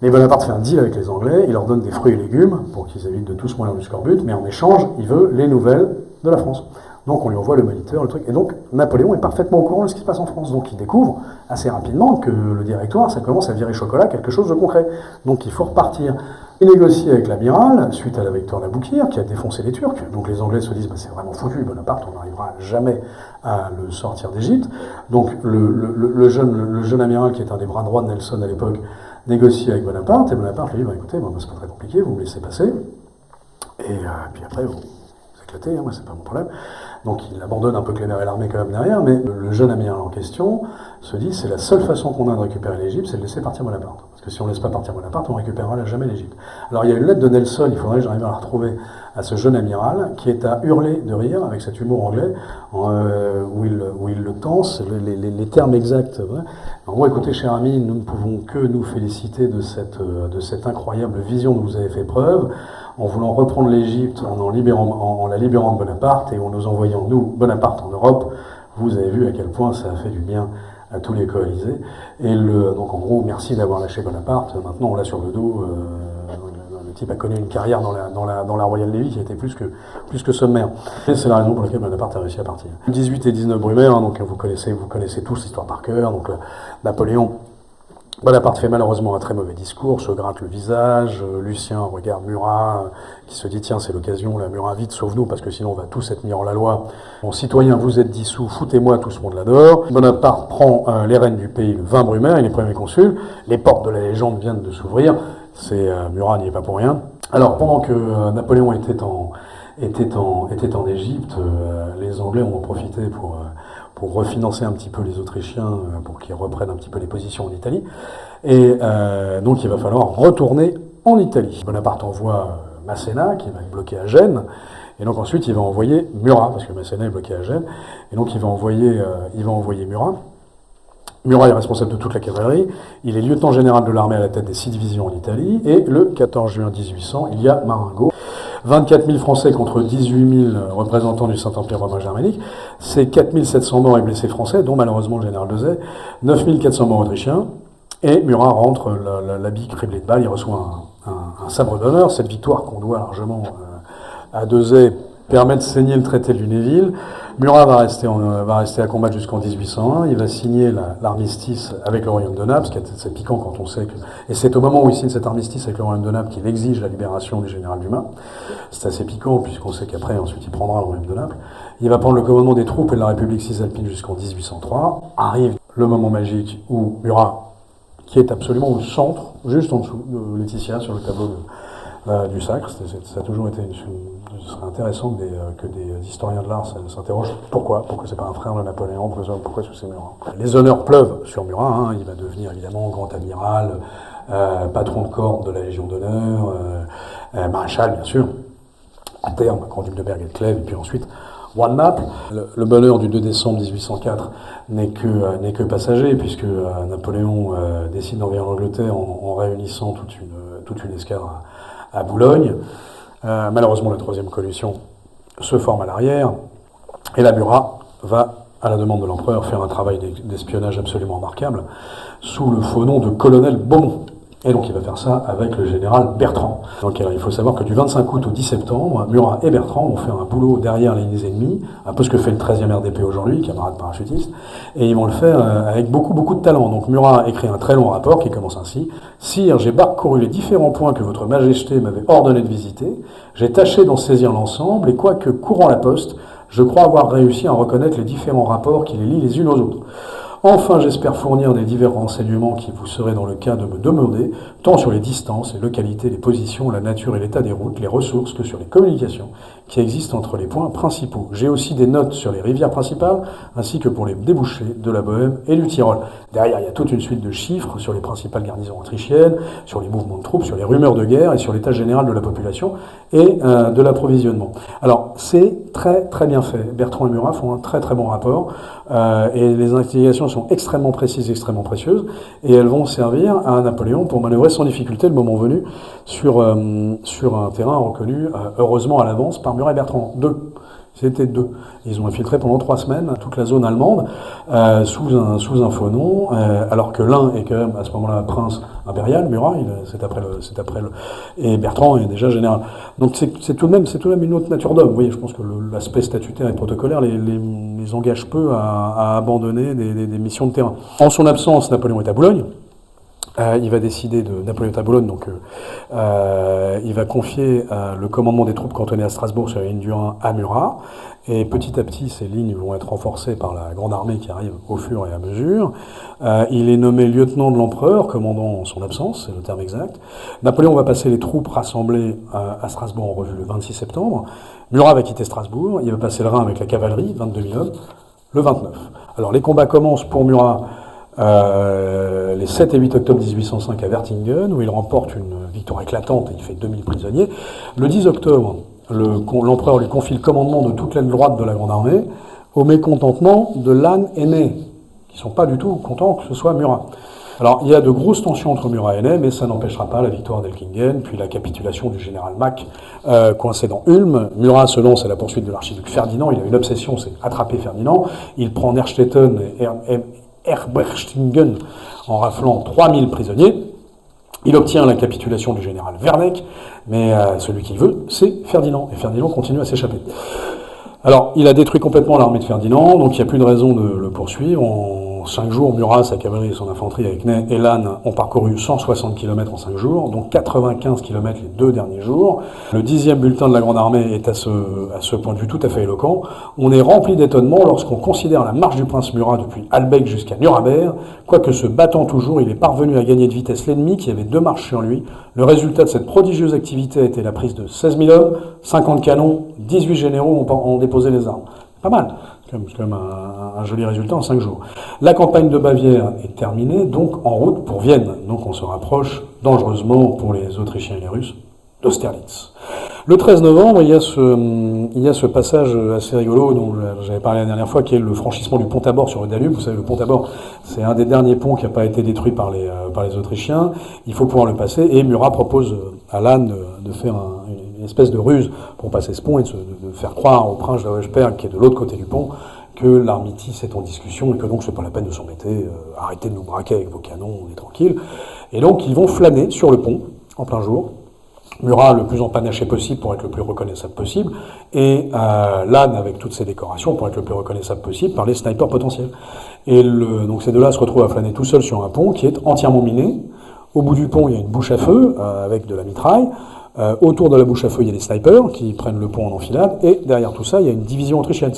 Mais Bonaparte fait un deal avec les Anglais. Il leur donne des fruits et légumes pour qu'ils évitent de tous mourir du scorbut. Mais en échange, il veut les nouvelles de la France. Donc on lui envoie le moniteur, le truc. Et donc Napoléon est parfaitement au courant de ce qui se passe en France. Donc il découvre assez rapidement que le directoire, ça commence à virer chocolat, quelque chose de concret. Donc il faut repartir. Il négocie avec l'amiral, suite à la victoire d'Aboukir, qui a défoncé les Turcs. Donc les Anglais se disent, c'est vraiment foutu, Bonaparte, on n'arrivera jamais à le sortir d'Égypte. Donc le jeune amiral, qui est un des bras droits de Nelson à l'époque, négocie avec Bonaparte, et Bonaparte lui dit, écoutez, c'est pas très compliqué, vous me laissez passer, et puis après, vous éclatez, moi c'est pas mon problème. Donc il abandonne un peu Kléber et l'armée quand même derrière, mais le jeune amiral en question se dit, c'est la seule façon qu'on a de récupérer l'Égypte, c'est de laisser partir Bonaparte. Parce que si on ne laisse pas partir Bonaparte, on ne récupérera jamais l'Égypte. Alors il y a une lettre de Nelson, il faudrait que j'arrive à la retrouver, à ce jeune amiral, qui est à hurler de rire, avec cet humour anglais, où il le tense, les termes exacts. En gros, écoutez, cher ami, nous ne pouvons que nous féliciter de cette incroyable vision dont vous avez fait preuve, en voulant reprendre l'Égypte, en la libérant de Bonaparte, et en nous envoyant, nous, Bonaparte en Europe. Vous avez vu à quel point ça a fait du bien à tous les coalisés. Et donc en gros, merci d'avoir lâché Bonaparte. Maintenant, on l'a sur le dos. Le type a connu une carrière dans la Royal Navy qui était plus que sommaire. Et c'est la raison pour laquelle Bonaparte a réussi à partir. 18 et 19 Brumaire, donc vous connaissez tous l'histoire par cœur. Donc Napoléon. Bonaparte fait malheureusement un très mauvais discours, se gratte le visage, Lucien regarde Murat, qui se dit, tiens, c'est l'occasion, là, Murat, vite, sauve-nous, parce que sinon on va tous être mis hors la loi. Bon, citoyens, vous êtes dissous, foutez-moi, tout ce monde l'adore. Bonaparte prend les rênes du pays le 20 Brumaire, il est premier consul, les portes de la légende viennent de s'ouvrir, Murat n'y est pas pour rien. Alors, pendant que Napoléon était en Égypte, les Anglais ont profité pour refinancer un petit peu les Autrichiens, pour qu'ils reprennent un petit peu les positions en Italie. Et donc il va falloir retourner en Italie. Bonaparte envoie Masséna, qui va être bloqué à Gênes, et donc ensuite il va envoyer Murat, parce que Masséna est bloqué à Gênes, et donc il va envoyer Murat. Murat est responsable de toute la cavalerie, il est lieutenant général de l'armée à la tête des 6 divisions en Italie, et le 14 juin 1800, il y a Marengo. 24 000 Français contre 18 000 représentants du Saint-Empire romain germanique. C'est 4 700 morts et blessés français, dont malheureusement le général Dezay. 9 400 morts autrichiens. Et Murat rentre l'habit criblé de balles. Il reçoit un sabre d'honneur. Cette victoire qu'on doit largement à Dezay permet de signer le traité de Lunéville. Murat va rester à combattre jusqu'en 1801. Il va signer l'armistice avec le royaume de Naples, ce qui est assez piquant quand on sait que... Et c'est au moment où il signe cet armistice avec le royaume de Naples qu'il exige la libération du général Dumas. C'est assez piquant puisqu'on sait qu'après, ensuite, il prendra le royaume de Naples. Il va prendre le commandement des troupes et de la République cisalpine jusqu'en 1803. Arrive le moment magique où Murat, qui est absolument au centre, juste en dessous de Laetitia, sur le tableau du Sacre. Ça a toujours été ce serait intéressant que des historiens de l'art s'interrogent pourquoi c'est pas un frère de Napoléon, pourquoi est-ce que c'est Murat. Les honneurs pleuvent sur Murat, il va devenir évidemment grand amiral, patron de corps de la Légion d'honneur, maréchal bien sûr, à terme, grand-duc de Berg et de Clèves, et puis ensuite roi de Naples. Le bonheur du 2 décembre 1804 n'est que passager, puisque Napoléon décide d'envahir l'Angleterre en réunissant toute une escadre à Boulogne. Malheureusement, la troisième coalition se forme à l'arrière, et la Murat va à la demande de l'empereur, faire un travail d'espionnage absolument remarquable, sous le faux nom de colonel Beaumont. Et donc il va faire ça avec le général Bertrand. Donc il faut savoir que du 25 août au 10 septembre, Murat et Bertrand vont faire un boulot derrière les lignes ennemies, un peu ce que fait le 13e RDP aujourd'hui, camarade parachutiste, et ils vont le faire avec beaucoup de talent. Donc Murat écrit un très long rapport qui commence ainsi. « Sire, j'ai parcouru les différents points que votre majesté m'avait ordonné de visiter, j'ai tâché d'en saisir l'ensemble, et quoique courant la poste, je crois avoir réussi à reconnaître les différents rapports qui les lient les unes aux autres. Enfin, j'espère fournir des divers renseignements qui vous seraient dans le cas de me demander, tant sur les distances, les localités, les positions, la nature et l'état des routes, les ressources, que sur les communications qui existent entre les points principaux. J'ai aussi des notes sur les rivières principales, ainsi que pour les débouchés de la Bohême et du Tyrol. Derrière, il y a toute une suite de chiffres sur les principales garnisons autrichiennes, sur les mouvements de troupes, sur les rumeurs de guerre et sur l'état général de la population et de l'approvisionnement. Alors, c'est très bien fait. Bertrand et Murat font un très bon rapport et les investigations sont extrêmement précises, extrêmement précieuses, et elles vont servir à Napoléon pour manœuvrer sans difficulté le moment venu sur un terrain reconnu heureusement à l'avance par Murat et Bertrand. C'était deux. Ils ont infiltré pendant 3 semaines toute la zone allemande sous un faux nom, alors que l'un est quand même à ce moment-là prince impérial, Murat, c'est après le, et Bertrand est déjà général. Donc c'est tout de même une autre nature d'homme. Vous voyez, je pense que l'aspect statutaire et protocolaire les engage peu à abandonner des missions de terrain. En son absence, Napoléon est à Boulogne. Il va décider Napoléon est à Boulogne, donc il va confier le commandement des troupes cantonnées à Strasbourg sur la ligne du Rhin à Murat, et petit à petit ces lignes vont être renforcées par la grande armée qui arrive au fur et à mesure. Il est nommé lieutenant de l'empereur, commandant en son absence, c'est le terme exact. Napoléon va passer les troupes rassemblées à Strasbourg en revue le 26 septembre. Murat va quitter Strasbourg, il va passer le Rhin avec la cavalerie, 22 000 hommes, le 29. Alors les combats commencent pour Murat les 7 et 8 octobre 1805 à Wertingen, où il remporte une victoire éclatante et il fait 2000 prisonniers. Le 10 octobre, l'empereur lui confie le commandement de toute l'aile droite de la Grande Armée, au mécontentement de Lannes et Ney, qui ne sont pas du tout contents que ce soit Murat. Alors, il y a de grosses tensions entre Murat et Ney, mais ça n'empêchera pas la victoire d'Elkingen, puis la capitulation du général Mack, coincé dans Ulm. Murat se lance à la poursuite de l'archiduc Ferdinand. Il a une obsession, c'est attraper Ferdinand. Il prend Nerstetten et Erbrechtingen en raflant 3000 prisonniers. Il obtient la capitulation du général Werneck, mais celui qu'il veut, c'est Ferdinand. Et Ferdinand continue à s'échapper. Alors, il a détruit complètement l'armée de Ferdinand, donc il n'y a plus de raison de le poursuivre. En 5 jours, Murat, sa cavalerie et son infanterie avec Ney et Lannes ont parcouru 160 km en 5 jours, donc 95 km les 2 derniers jours. Le 10e bulletin de la Grande Armée est à ce point de vue tout à fait éloquent. On est rempli d'étonnement lorsqu'on considère la marche du prince Murat depuis Halbech jusqu'à Nuremberg. Quoique se battant toujours, il est parvenu à gagner de vitesse l'ennemi qui avait 2 marches sur lui. Le résultat de cette prodigieuse activité a été la prise de 16 000 hommes, 50 canons, 18 généraux ont déposé les armes. Pas mal. C'est quand même un joli résultat en 5 jours. La campagne de Bavière est terminée, donc en route pour Vienne. Donc on se rapproche dangereusement pour les Autrichiens et les Russes d'Austerlitz. Le 13 novembre, il y a ce passage assez rigolo dont j'avais parlé la dernière fois, qui est le franchissement du pont à bord sur le Danube. Vous savez, le pont à bord, c'est un des derniers ponts qui n'a pas été détruit par les Autrichiens. Il faut pouvoir le passer, et Murat propose à Lannes de faire une espèce de ruse pour passer ce pont et de faire croire au prince de Hochberg, qui est de l'autre côté du pont, que l'armistice est en discussion et que donc c'est pas la peine de s'embêter, arrêtez de nous braquer avec vos canons, on est tranquille. Et donc ils vont flâner sur le pont en plein jour. Murat le plus empanaché possible pour être le plus reconnaissable possible, et Lannes avec toutes ses décorations pour être le plus reconnaissable possible par les snipers potentiels. Et donc ces deux-là se retrouvent à flâner tout seuls sur un pont qui est entièrement miné. Au bout du pont, il y a une bouche à feu avec de la mitraille. Autour de la bouche à feu, il y a des snipers qui prennent le pont en enfilade, et derrière tout ça, il y a une division autrichienne.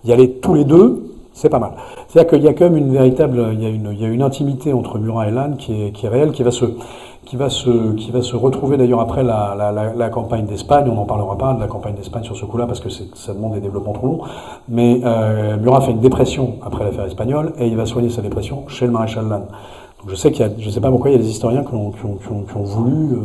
Y aller tous les deux, c'est pas mal. C'est-à-dire qu'il y a quand même une véritable, il y a une intimité entre Murat et Lannes qui est réelle, qui va se retrouver d'ailleurs après la campagne d'Espagne. On n'en parlera pas de la campagne d'Espagne sur ce coup-là parce que ça demande des développements trop longs. Mais Murat fait une dépression après l'affaire espagnole, et il va soigner sa dépression chez le maréchal Lannes. Donc je sais pas pourquoi il y a des historiens qui ont voulu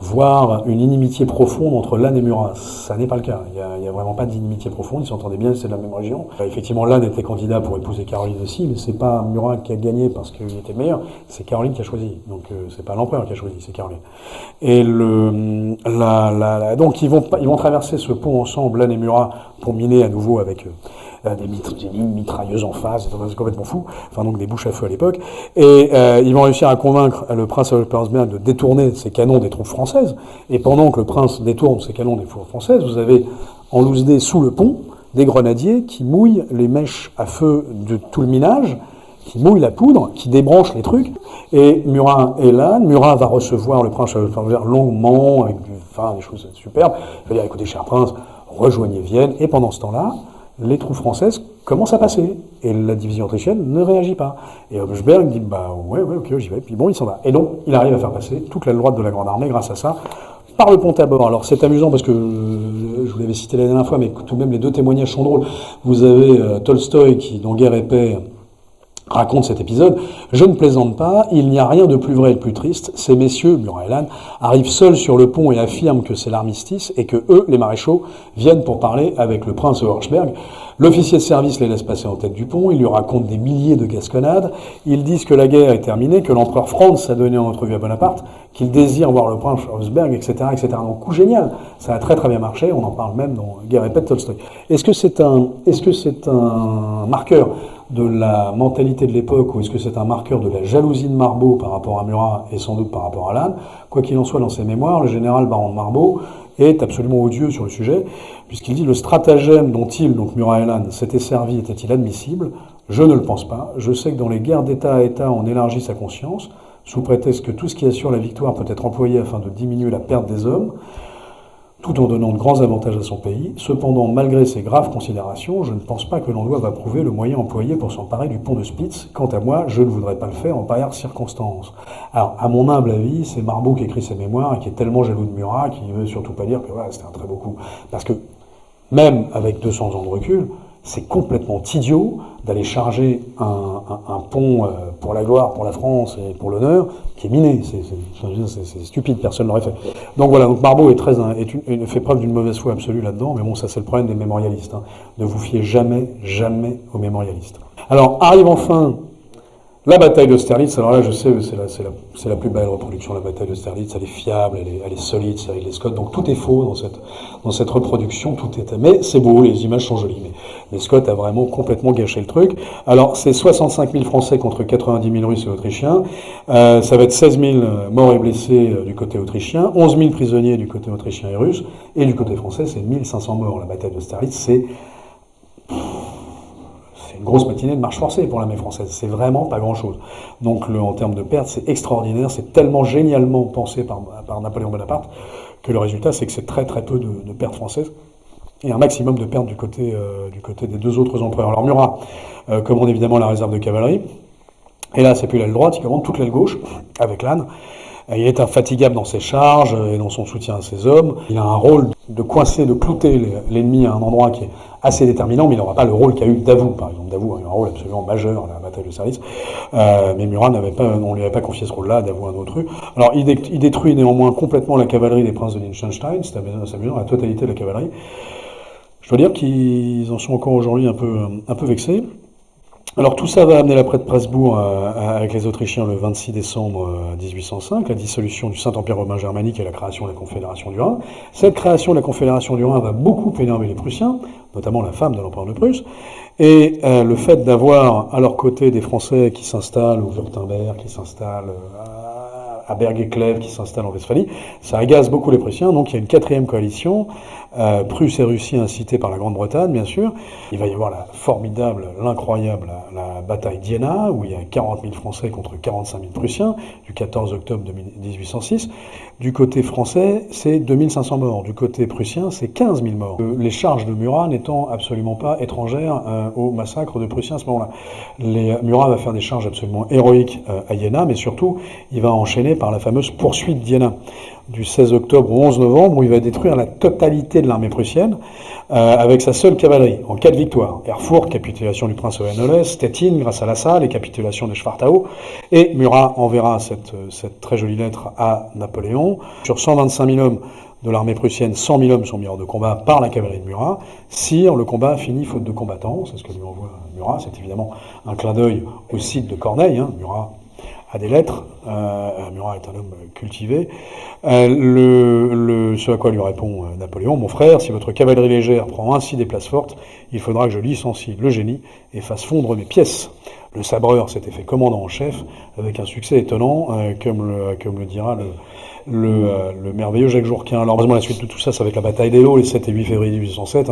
voir une inimitié profonde entre Lannes et Murat. Ça n'est pas le cas. Il y a vraiment pas d'inimitié profonde. Ils s'entendaient bien, c'est de la même région. Effectivement, Lannes était candidat pour épouser Caroline aussi, mais c'est pas Murat qui a gagné parce qu'il était meilleur. C'est Caroline qui a choisi. Donc c'est pas l'empereur qui a choisi, c'est Caroline. Et donc ils vont traverser ce pont ensemble, Lannes et Murat, pour miner à nouveau avec des lignes mitrailleuses en face, c'est complètement fou, enfin donc des bouches à feu à l'époque, et ils vont réussir à convaincre le prince Auersperg de détourner ses canons des troupes françaises, et pendant que le prince détourne ses canons des troupes françaises, vous avez en loose day sous le pont des grenadiers qui mouillent les mèches à feu de tout le minage, qui mouillent la poudre, qui débranchent les trucs, et Murat est là. Murat va recevoir le prince longuement, avec des choses superbes. Il va dire, écoutez, cher prince, rejoignez Vienne, et pendant ce temps-là, les troupes françaises commencent à passer, et la division autrichienne ne réagit pas. Et Auersperg dit, ouais, ok, j'y vais, puis bon, il s'en va. Et donc, il arrive à faire passer toute la droite de la Grande Armée grâce à ça, par le pont à bord. Alors c'est amusant parce que je vous l'avais cité la dernière fois, mais tout de même les deux témoignages sont drôles. Vous avez Tolstoï qui, dans Guerre et Paix, raconte cet épisode. Je ne plaisante pas, il n'y a rien de plus vrai et de plus triste. Ces messieurs, Murat et Lannes, arrivent seuls sur le pont et affirment que c'est l'armistice et que eux, les maréchaux, viennent pour parler avec le prince Auersperg. L'officier de service les laisse passer en tête du pont, il lui raconte des milliers de gasconnades, ils disent que la guerre est terminée, que l'empereur Franz a donné en entrevue à Bonaparte, qu'il désire voir le prince Auersperg, etc., etc. Donc, coup génial. Ça a très très bien marché, on en parle même dans Guerre et Paix de Tolstoï. Est-ce que c'est un marqueur de la mentalité de l'époque, ou est-ce que c'est un marqueur de la jalousie de Marbot par rapport à Murat et sans doute par rapport à Lannes? Quoi qu'il en soit, dans ses mémoires, le général baron de Marbot est absolument odieux sur le sujet, puisqu'il dit le stratagème dont donc Murat et Lannes, s'étaient servis était-il admissible? Je ne le pense pas. Je sais que dans les guerres d'État à État, on élargit sa conscience, sous prétexte que tout ce qui assure la victoire peut être employé afin de diminuer la perte des hommes, tout en donnant de grands avantages à son pays. Cependant, malgré ces graves considérations, je ne pense pas que l'on doive approuver le moyen employé pour s'emparer du pont de Spitz. Quant à moi, je ne voudrais pas le faire en pareille circonstance. Alors, à mon humble avis, c'est Marbot qui écrit ses mémoires et qui est tellement jaloux de Murat qu'il ne veut surtout pas dire que c'était un très beau coup. Parce que, même avec 200 ans de recul, c'est complètement idiot d'aller charger un pont pour la gloire, pour la France et pour l'honneur, qui est miné. C'est stupide, personne ne l'aurait fait. Donc voilà, donc Marbot fait preuve d'une mauvaise foi absolue là-dedans, mais bon, ça c'est le problème des mémorialistes. Ne vous fiez jamais aux mémorialistes. Alors, arrive enfin la bataille d'Austerlitz. Alors là, je sais, c'est la plus belle reproduction, la bataille d'Austerlitz. Elle est fiable, elle est solide, c'est Ridley Scott. Donc tout est faux dans cette reproduction, mais c'est beau, les images sont jolies. Mais Scott a vraiment complètement gâché le truc. Alors, c'est 65 000 Français contre 90 000 Russes et Autrichiens. Ça va être 16 000 morts et blessés du côté autrichien, 11 000 prisonniers du côté autrichien et russe, et du côté français, c'est 1500 morts. La bataille d'Austerlitz, c'est une grosse matinée de marche forcée pour l'armée française. C'est vraiment pas grand-chose. Donc, en termes de pertes, c'est extraordinaire. C'est tellement génialement pensé par Napoléon Bonaparte que le résultat, c'est que c'est très très peu de pertes françaises et un maximum de pertes du côté des deux autres empereurs. Alors, Murat commande évidemment la réserve de cavalerie. Et là, c'est plus l'aile droite, il commande toute l'aile gauche avec Lannes. Il est infatigable dans ses charges et dans son soutien à ses hommes. Il a un rôle de coincer, de clouter l'ennemi à un endroit qui est assez déterminant, mais il n'aura pas le rôle qu'a eu Davout, par exemple. Davout a eu un rôle absolument majeur à la bataille de Austerlitz, mais Murat on lui avait pas confié ce rôle-là, Davout un autre. Alors, il détruit néanmoins complètement la cavalerie des princes de Liechtenstein, c'est amusant, la totalité de la cavalerie. Je dois dire qu'ils en sont encore aujourd'hui un peu vexés. Alors tout ça va amener l'après de Presbourg avec les Autrichiens le 26 décembre 1805, la dissolution du Saint-Empire romain germanique et la création de la Confédération du Rhin. Cette création de la Confédération du Rhin va beaucoup énerver les Prussiens, notamment la femme de l'empereur de Prusse, et le fait d'avoir à leur côté des Français qui s'installent au Württemberg, qui s'installent à Berg et Clèves, qui s'installent en Westphalie, ça agace beaucoup les Prussiens. Donc il y a une quatrième coalition, Prusse et Russie incitée par la Grande-Bretagne, bien sûr. Il va y avoir l'incroyable, la bataille d'Iéna, où il y a 40 000 Français contre 45 000 Prussiens, du 14 octobre 1806. Du côté français, c'est 2500 morts. Du côté prussien, c'est 15 000 morts. Les charges de Murat n'étant absolument pas étrangères au massacre de Prussiens à ce moment-là. Murat va faire des charges absolument héroïques à Iéna, mais surtout, il va enchaîner par la fameuse poursuite d'Iéna, du 16 octobre au 11 novembre, où il va détruire la totalité de l'armée prussienne avec sa seule cavalerie, en 4 victoires. Erfurt, capitulation du prince Hohenlohe, Stettin, grâce à la Salle, et capitulation de Schwartau. Et Murat enverra cette très jolie lettre à Napoléon. Sur 125 000 hommes de l'armée prussienne, 100 000 hommes sont mis hors de combat par la cavalerie de Murat. Sire, le combat finit faute de combattants, c'est ce que lui envoie Murat. C'est évidemment un clin d'œil au site de Corneille. Murat a des lettres. Murat est un homme cultivé. Ce à quoi lui répond Napoléon: mon frère, si votre cavalerie légère prend ainsi des places fortes, il faudra que je licencie le génie et fasse fondre mes pièces. Le sabreur s'était fait commandant en chef avec un succès étonnant, comme le dira le merveilleux Jacques Jourquin. Alors, heureusement, la suite de tout ça, ça va être la bataille d'Eylau, les 7 et 8 février 1807.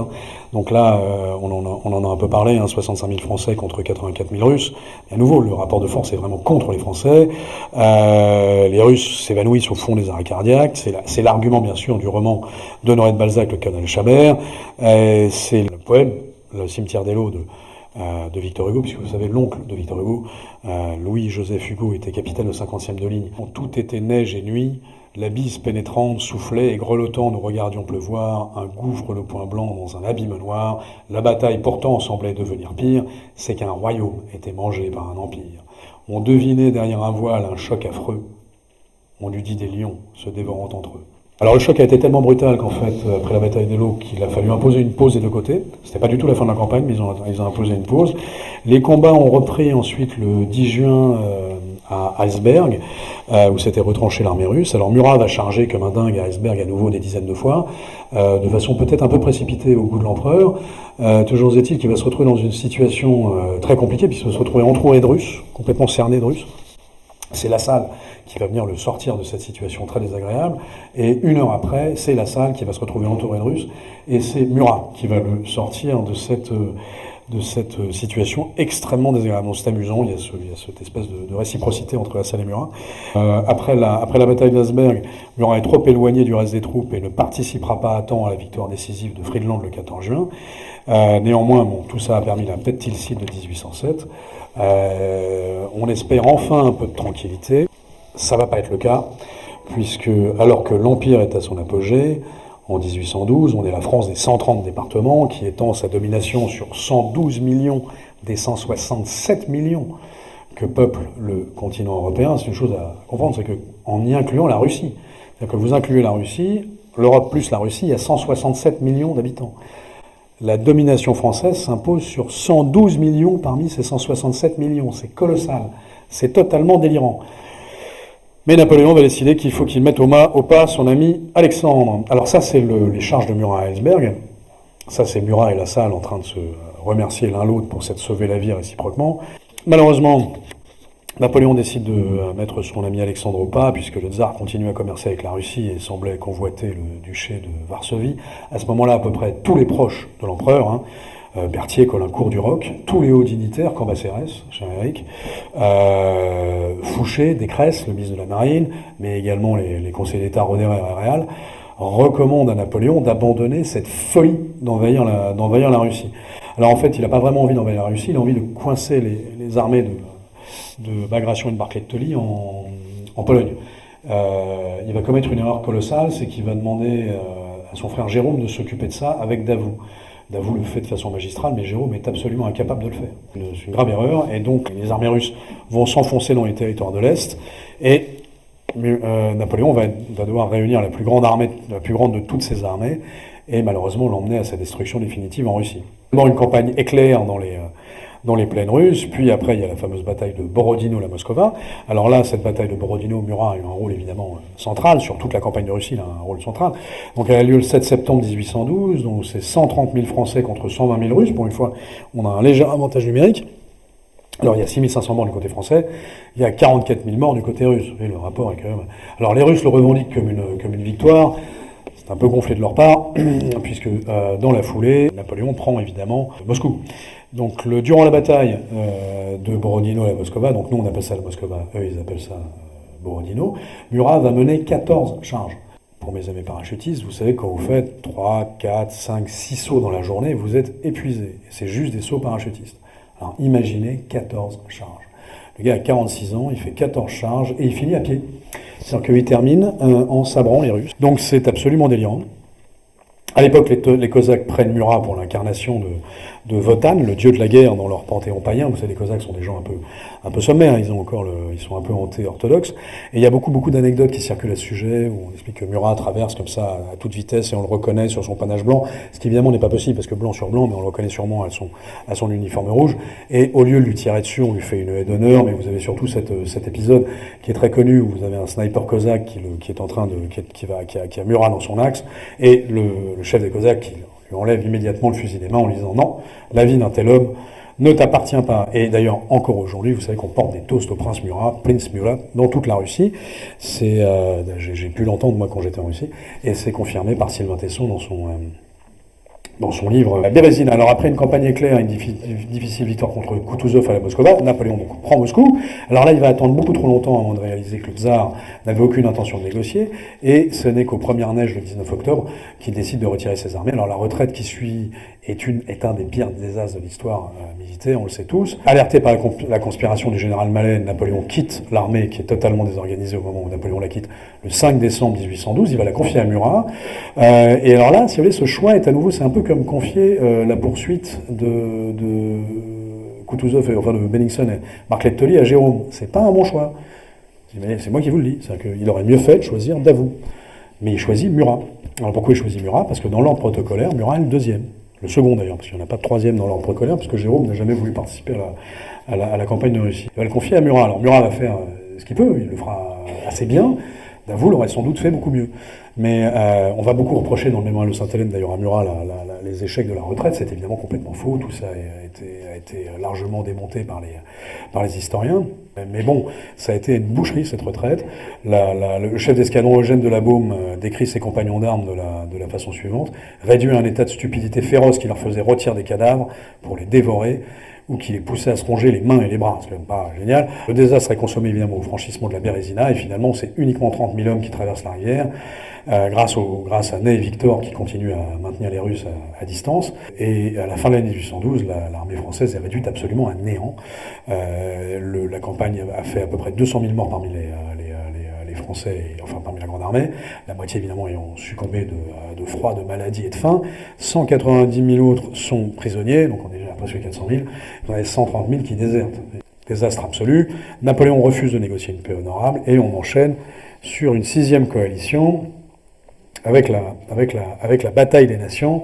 Donc là, on en a un peu parlé, 65 000 Français contre 84 000 Russes. Et à nouveau, le rapport de force est vraiment contre les Français. Les Russes s'évanouissent au fond des arrêts cardiaques. C'est l'argument, bien sûr, du roman d'Honoré de Balzac, Le Canal Chabert. C'est le poème, Le cimetière d'Eylau de Victor Hugo, puisque vous savez, l'oncle de Victor Hugo, Louis-Joseph Hugo, était capitaine de 50e de ligne. Tout était neige et nuit, la bise pénétrante soufflait et grelottant nous regardions pleuvoir, un gouffre le poing blanc dans un abîme noir, la bataille pourtant semblait devenir pire, c'est qu'un royaume était mangé par un empire. On devinait derrière un voile un choc affreux, on eût dit des lions se dévorant entre eux. Alors le choc a été tellement brutal qu'en fait, après la bataille d'Eylau, qu'il a fallu imposer une pause des deux côtés. C'était pas du tout la fin de la campagne, mais ils ont imposé une pause. Les combats ont repris ensuite le 10 juin à Heilsberg, où s'était retranchée l'armée russe. Alors Murat va charger comme un dingue à Heilsberg à nouveau des dizaines de fois, de façon peut-être un peu précipitée au goût de l'empereur. Toujours est-il qu'il va se retrouver dans une situation très compliquée, puisqu'il va se retrouver entouré de Russes, complètement cerné de Russes. C'est Lassalle qui va venir le sortir de cette situation très désagréable, et une heure après, c'est Lassalle qui va se retrouver entouré de Russes, et c'est Murat qui va le sortir de cette situation extrêmement désagréable. Donc c'est amusant, il y a cette espèce de réciprocité entre Lassalle et Murat. Après la bataille d'Heilsberg, Murat est trop éloigné du reste des troupes et ne participera pas à temps à la victoire décisive de Friedland le 14 juin. Néanmoins, tout ça a permis la tête Tilsit de 1807. On espère enfin un peu de tranquillité. Ça va pas être le cas, puisque alors que l'Empire est à son apogée, en 1812, on est la France des 130 départements, qui étend sa domination sur 112 millions des 167 millions que peuple le continent européen. C'est une chose à comprendre, c'est qu'en y incluant la Russie, c'est-à-dire que vous incluez la Russie, l'Europe plus la Russie, il y a 167 millions d'habitants. La domination française s'impose sur 112 millions parmi ces 167 millions. C'est colossal. C'est totalement délirant. Mais Napoléon va décider qu'il faut qu'il mette au pas son ami Alexandre. Alors ça, c'est les charges de Murat à Heilsberg. Ça, c'est Murat et Lassalle en train de se remercier l'un l'autre pour s'être sauvé la vie réciproquement. Malheureusement, Napoléon décide de mettre son ami Alexandre au pas, puisque le tsar continue à commercer avec la Russie et semblait convoiter le duché de Varsovie. À ce moment-là, à peu près tous les proches de l'empereur, Berthier, Caulaincourt, Duroc, tous les hauts dignitaires, Cambacérès, Chiméric, Fouché, Descresse, le ministre de la Marine, mais également les conseillers d'État Roederer et Réal, recommandent à Napoléon d'abandonner cette folie d'envahir la Russie. Alors en fait, il n'a pas vraiment envie d'envahir la Russie, il a envie de coincer les armées de Bagration et de Barclay de Tolly en Pologne. Il va commettre une erreur colossale, c'est qu'il va demander à son frère Jérôme de s'occuper de ça avec Davout. Davout le fait de façon magistrale, mais Jérôme est absolument incapable de le faire. C'est une grave erreur, et donc les armées russes vont s'enfoncer dans les territoires de l'Est, et Napoléon va devoir réunir la plus grande de toutes ses armées, et malheureusement l'emmener à sa destruction définitive en Russie. D'abord une campagne éclair dans les plaines russes, puis après il y a la fameuse bataille de Borodino-la Moskova. Alors là, cette bataille de Borodino, Murat a eu un rôle évidemment central, sur toute la campagne de Russie, il a un rôle central. Donc elle a lieu le 7 septembre 1812, donc c'est 130 000 Français contre 120 000 Russes. Pour une fois, on a un léger avantage numérique. Alors il y a 6 500 morts du côté français, il y a 44 000 morts du côté russe. Vous voyez, le rapport est quand même... Alors les Russes le revendiquent comme une victoire. C'est un peu gonflé de leur part, puisque dans la foulée, Napoléon prend évidemment Moscou. Donc durant la bataille de Borodino à la Moskova, donc nous on appelle ça la Moskova, eux ils appellent ça Borodino, Murat va mener 14 charges. Pour mes amis parachutistes, vous savez, quand vous faites 3, 4, 5, 6 sauts dans la journée, vous êtes épuisé. C'est juste des sauts parachutistes. Alors imaginez 14 charges. Le gars a 46 ans, il fait 14 charges et il finit à pied. C'est-à-dire qu'il termine en sabrant les Russes. Donc c'est absolument délirant. À l'époque, les Cosaques prennent Murat pour l'incarnation de Wotan, le dieu de la guerre dans leur panthéon païen. Vous savez, les Cosaques sont des gens un peu sommaires, hein. Ils sont un peu anti-orthodoxes. Et il y a beaucoup d'anecdotes qui circulent à ce sujet, où on explique que Murat traverse comme ça à toute vitesse et on le reconnaît sur son panache blanc, ce qui évidemment n'est pas possible parce que blanc sur blanc, mais on le reconnaît sûrement à son uniforme rouge. Et au lieu de lui tirer dessus, on lui fait une haie d'honneur, mais vous avez surtout cet épisode qui est très connu, où vous avez un sniper cosaque qui a Murat dans son axe, et le chef des Cosaques qui lui enlève immédiatement le fusil des mains en lui disant non, la vie d'un tel homme ne t'appartient pas. Et d'ailleurs, encore aujourd'hui, vous savez qu'on porte des toasts au prince Murat, Prince Murat, dans toute la Russie. J'ai pu l'entendre moi quand j'étais en Russie, et c'est confirmé par Sylvain Tesson dans son livre Bérésina. Alors après une campagne éclair, une difficile victoire contre Kutuzov à la Moscova, Napoléon donc prend Moscou. Alors là, il va attendre beaucoup trop longtemps avant de réaliser que le tsar n'avait aucune intention de négocier, et ce n'est qu'aux premières neiges le 19 octobre qu'il décide de retirer ses armées. Alors la retraite qui suit est un des pires désastres de l'histoire militaire, on le sait tous. Alerté par la conspiration du général Mallet, Napoléon quitte l'armée qui est totalement désorganisée au moment où Napoléon la quitte le 5 décembre 1812. Il va la confier à Murat. Et alors là, si vous voulez, ce choix est à nouveau, c'est un peu comme confier la poursuite de Kutuzov, enfin de Bennigsen et Barclay de Tolly à Jérôme. C'est pas un bon choix. Mais c'est moi qui vous le dis. C'est-à-dire qu'il aurait mieux fait de choisir Davout. Mais il choisit Murat. Alors pourquoi il choisit Murat? Parce que dans l'ordre protocolaire, Murat est le deuxième. Le second d'ailleurs, parce qu'il n'y en a pas de troisième dans l'ordre protocolaire, parce que Jérôme n'a jamais voulu participer à la campagne de Russie. Il va le confier à Murat. Alors Murat va faire ce qu'il peut, il le fera assez bien. Davout l'aurait sans doute fait beaucoup mieux. Mais on va beaucoup reprocher dans le mémorial de Sainte-Hélène, d'ailleurs à Murat, les échecs de la retraite. C'est évidemment complètement faux. Tout ça a été largement démonté par les historiens. Mais bon, ça a été une boucherie, cette retraite. Le chef d'escadron Eugène de la Baume décrit ses compagnons d'armes de la façon suivante. Réduit à un état de stupidité féroce qui leur faisait rôtir des cadavres pour les dévorer, ou qui les poussait à se ronger les mains et les bras. C'est quand même pas génial. Le désastre est consommé évidemment au franchissement de la Bérésina, et finalement c'est uniquement 30 000 hommes qui traversent la rivière, grâce à Ney et Victor qui continuent à maintenir les Russes à distance. Et à la fin de l'année 1812, l'armée française est réduite absolument à néant. La campagne a fait à peu près 200 000 morts parmi les Français, enfin parmi la Grande Armée, la moitié évidemment ayant succombé de froid, de maladie et de faim. 190 000 autres sont prisonniers, donc on est déjà presque 400 000. Il y en a 130 000 qui désertent. Désastre absolu. Napoléon refuse de négocier une paix honorable, et on enchaîne sur une 6e coalition avec la bataille des nations,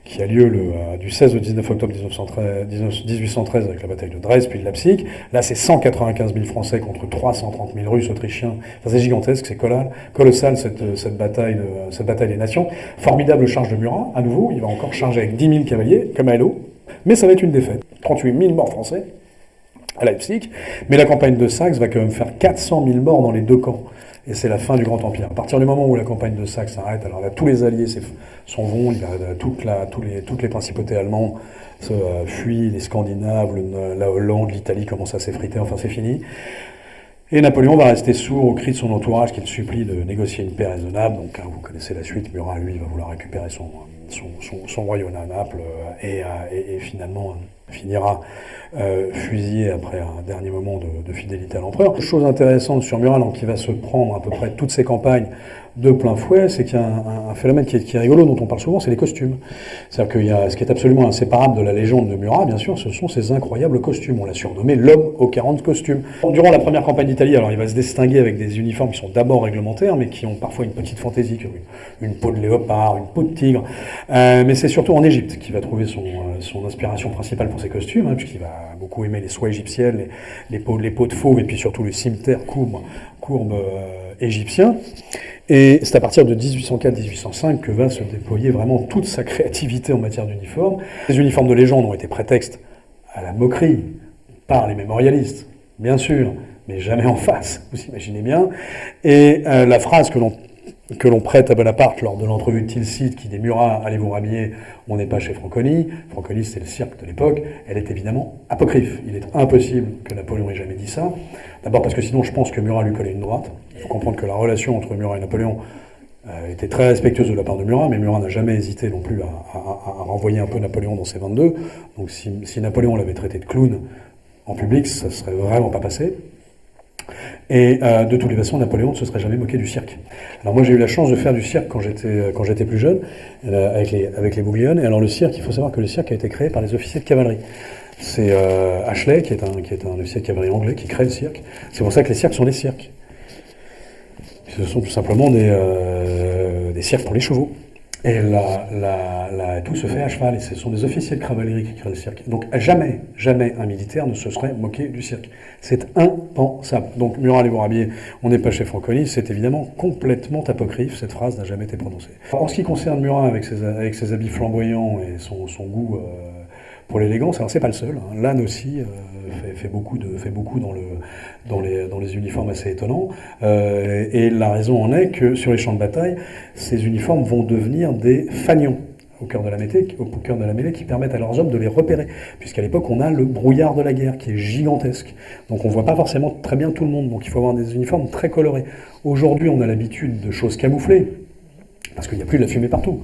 qui a lieu du 16 au 19 octobre 1813 avec la bataille de Dresde, puis de Leipzig. Là, c'est 195 000 Français contre 330 000 Russes, Autrichiens. Enfin, c'est gigantesque, c'est colossal cette bataille des nations. Formidable charge de Murat, à nouveau. Il va encore charger avec 10 000 cavaliers, comme à Eylau. Mais ça va être une défaite. 38 000 morts français à Leipzig. Mais la campagne de Saxe va quand même faire 400 000 morts dans les deux camps. Et c'est la fin du Grand Empire. À partir du moment où la campagne de Saxe s'arrête, alors là, tous les alliés s'en vont, toutes les principautés allemandes fuient, les Scandinaves, la Hollande, l'Italie commencent à s'effriter, enfin c'est fini. Et Napoléon va rester sourd aux cris de son entourage qui le supplie de négocier une paix raisonnable. Donc vous connaissez la suite, Murat, lui, va vouloir récupérer son royaume à Naples et finalement finira fusillé après un dernier moment de fidélité à l'empereur. Chose intéressante sur Murat, donc, qui va se prendre à peu près toutes ses campagnes de plein fouet, c'est qu'il y a un phénomène qui est rigolo, dont on parle souvent, c'est les costumes. C'est-à-dire qu'il y a ce qui est absolument inséparable de la légende de Murat, bien sûr, ce sont ses incroyables costumes. On l'a surnommé l'homme aux 40 costumes. Durant la première campagne d'Italie, alors il va se distinguer avec des uniformes qui sont d'abord réglementaires, mais qui ont parfois une petite fantaisie, comme une peau de léopard, une peau de tigre. Mais c'est surtout en Égypte qu'il va trouver son inspiration principale pour ses costumes, hein, puisqu'il va beaucoup aimer les soies égyptiennes, les peaux de fauve, et puis surtout le cimeterre courbe égyptien. Et c'est à partir de 1804-1805 que va se déployer vraiment toute sa créativité en matière d'uniformes. Les uniformes de légende ont été prétexte à la moquerie par les mémorialistes, bien sûr, mais jamais en face, vous imaginez bien. Et la phrase que l'on prête à Bonaparte lors de l'entrevue de Tilsit, qui dit « Murat, allez vous rhabiller, on n'est pas chez Franconi ». Franconi, c'est le cirque de l'époque. Elle est évidemment apocryphe. Il est impossible que Napoléon ait jamais dit ça. D'abord parce que sinon, je pense que Murat lui collait une droite. Il faut comprendre que la relation entre Murat et Napoléon était très respectueuse de la part de Murat, mais Murat n'a jamais hésité non plus à renvoyer un peu Napoléon dans ses 22. Donc si Napoléon l'avait traité de clown en public, ça ne serait vraiment pas passé. Et de toutes les façons, Napoléon ne se serait jamais moqué du cirque. Alors moi, j'ai eu la chance de faire du cirque quand j'étais plus jeune, avec les Bouglione. Et alors le cirque, il faut savoir que le cirque a été créé par les officiers de cavalerie. C'est Ashley, qui est un officier de cavalerie anglais, qui crée le cirque. C'est pour ça que les cirques sont des cirques. Ce sont tout simplement des cirques pour les chevaux. Et tout se fait à cheval, et ce sont des officiers de cavalerie qui créent le cirque. Donc jamais un militaire ne se serait moqué du cirque. C'est impensable. Donc Murat et Bourrabier, on n'est pas chez Franconi, c'est évidemment complètement apocryphe, cette phrase n'a jamais été prononcée. En ce qui concerne Murat, avec ses habits flamboyants et son goût pour l'élégance, alors c'est pas le seul, hein. Lannes aussi fait beaucoup dans les uniformes assez étonnants, et la raison en est que sur les champs de bataille, ces uniformes vont devenir des fanions au cœur de la mêlée qui permettent à leurs hommes de les repérer, puisqu'à l'époque on a le brouillard de la guerre qui est gigantesque, donc on voit pas forcément très bien tout le monde, donc il faut avoir des uniformes très colorés. Aujourd'hui on a l'habitude de choses camouflées, parce qu'il n'y a plus de la fumée partout.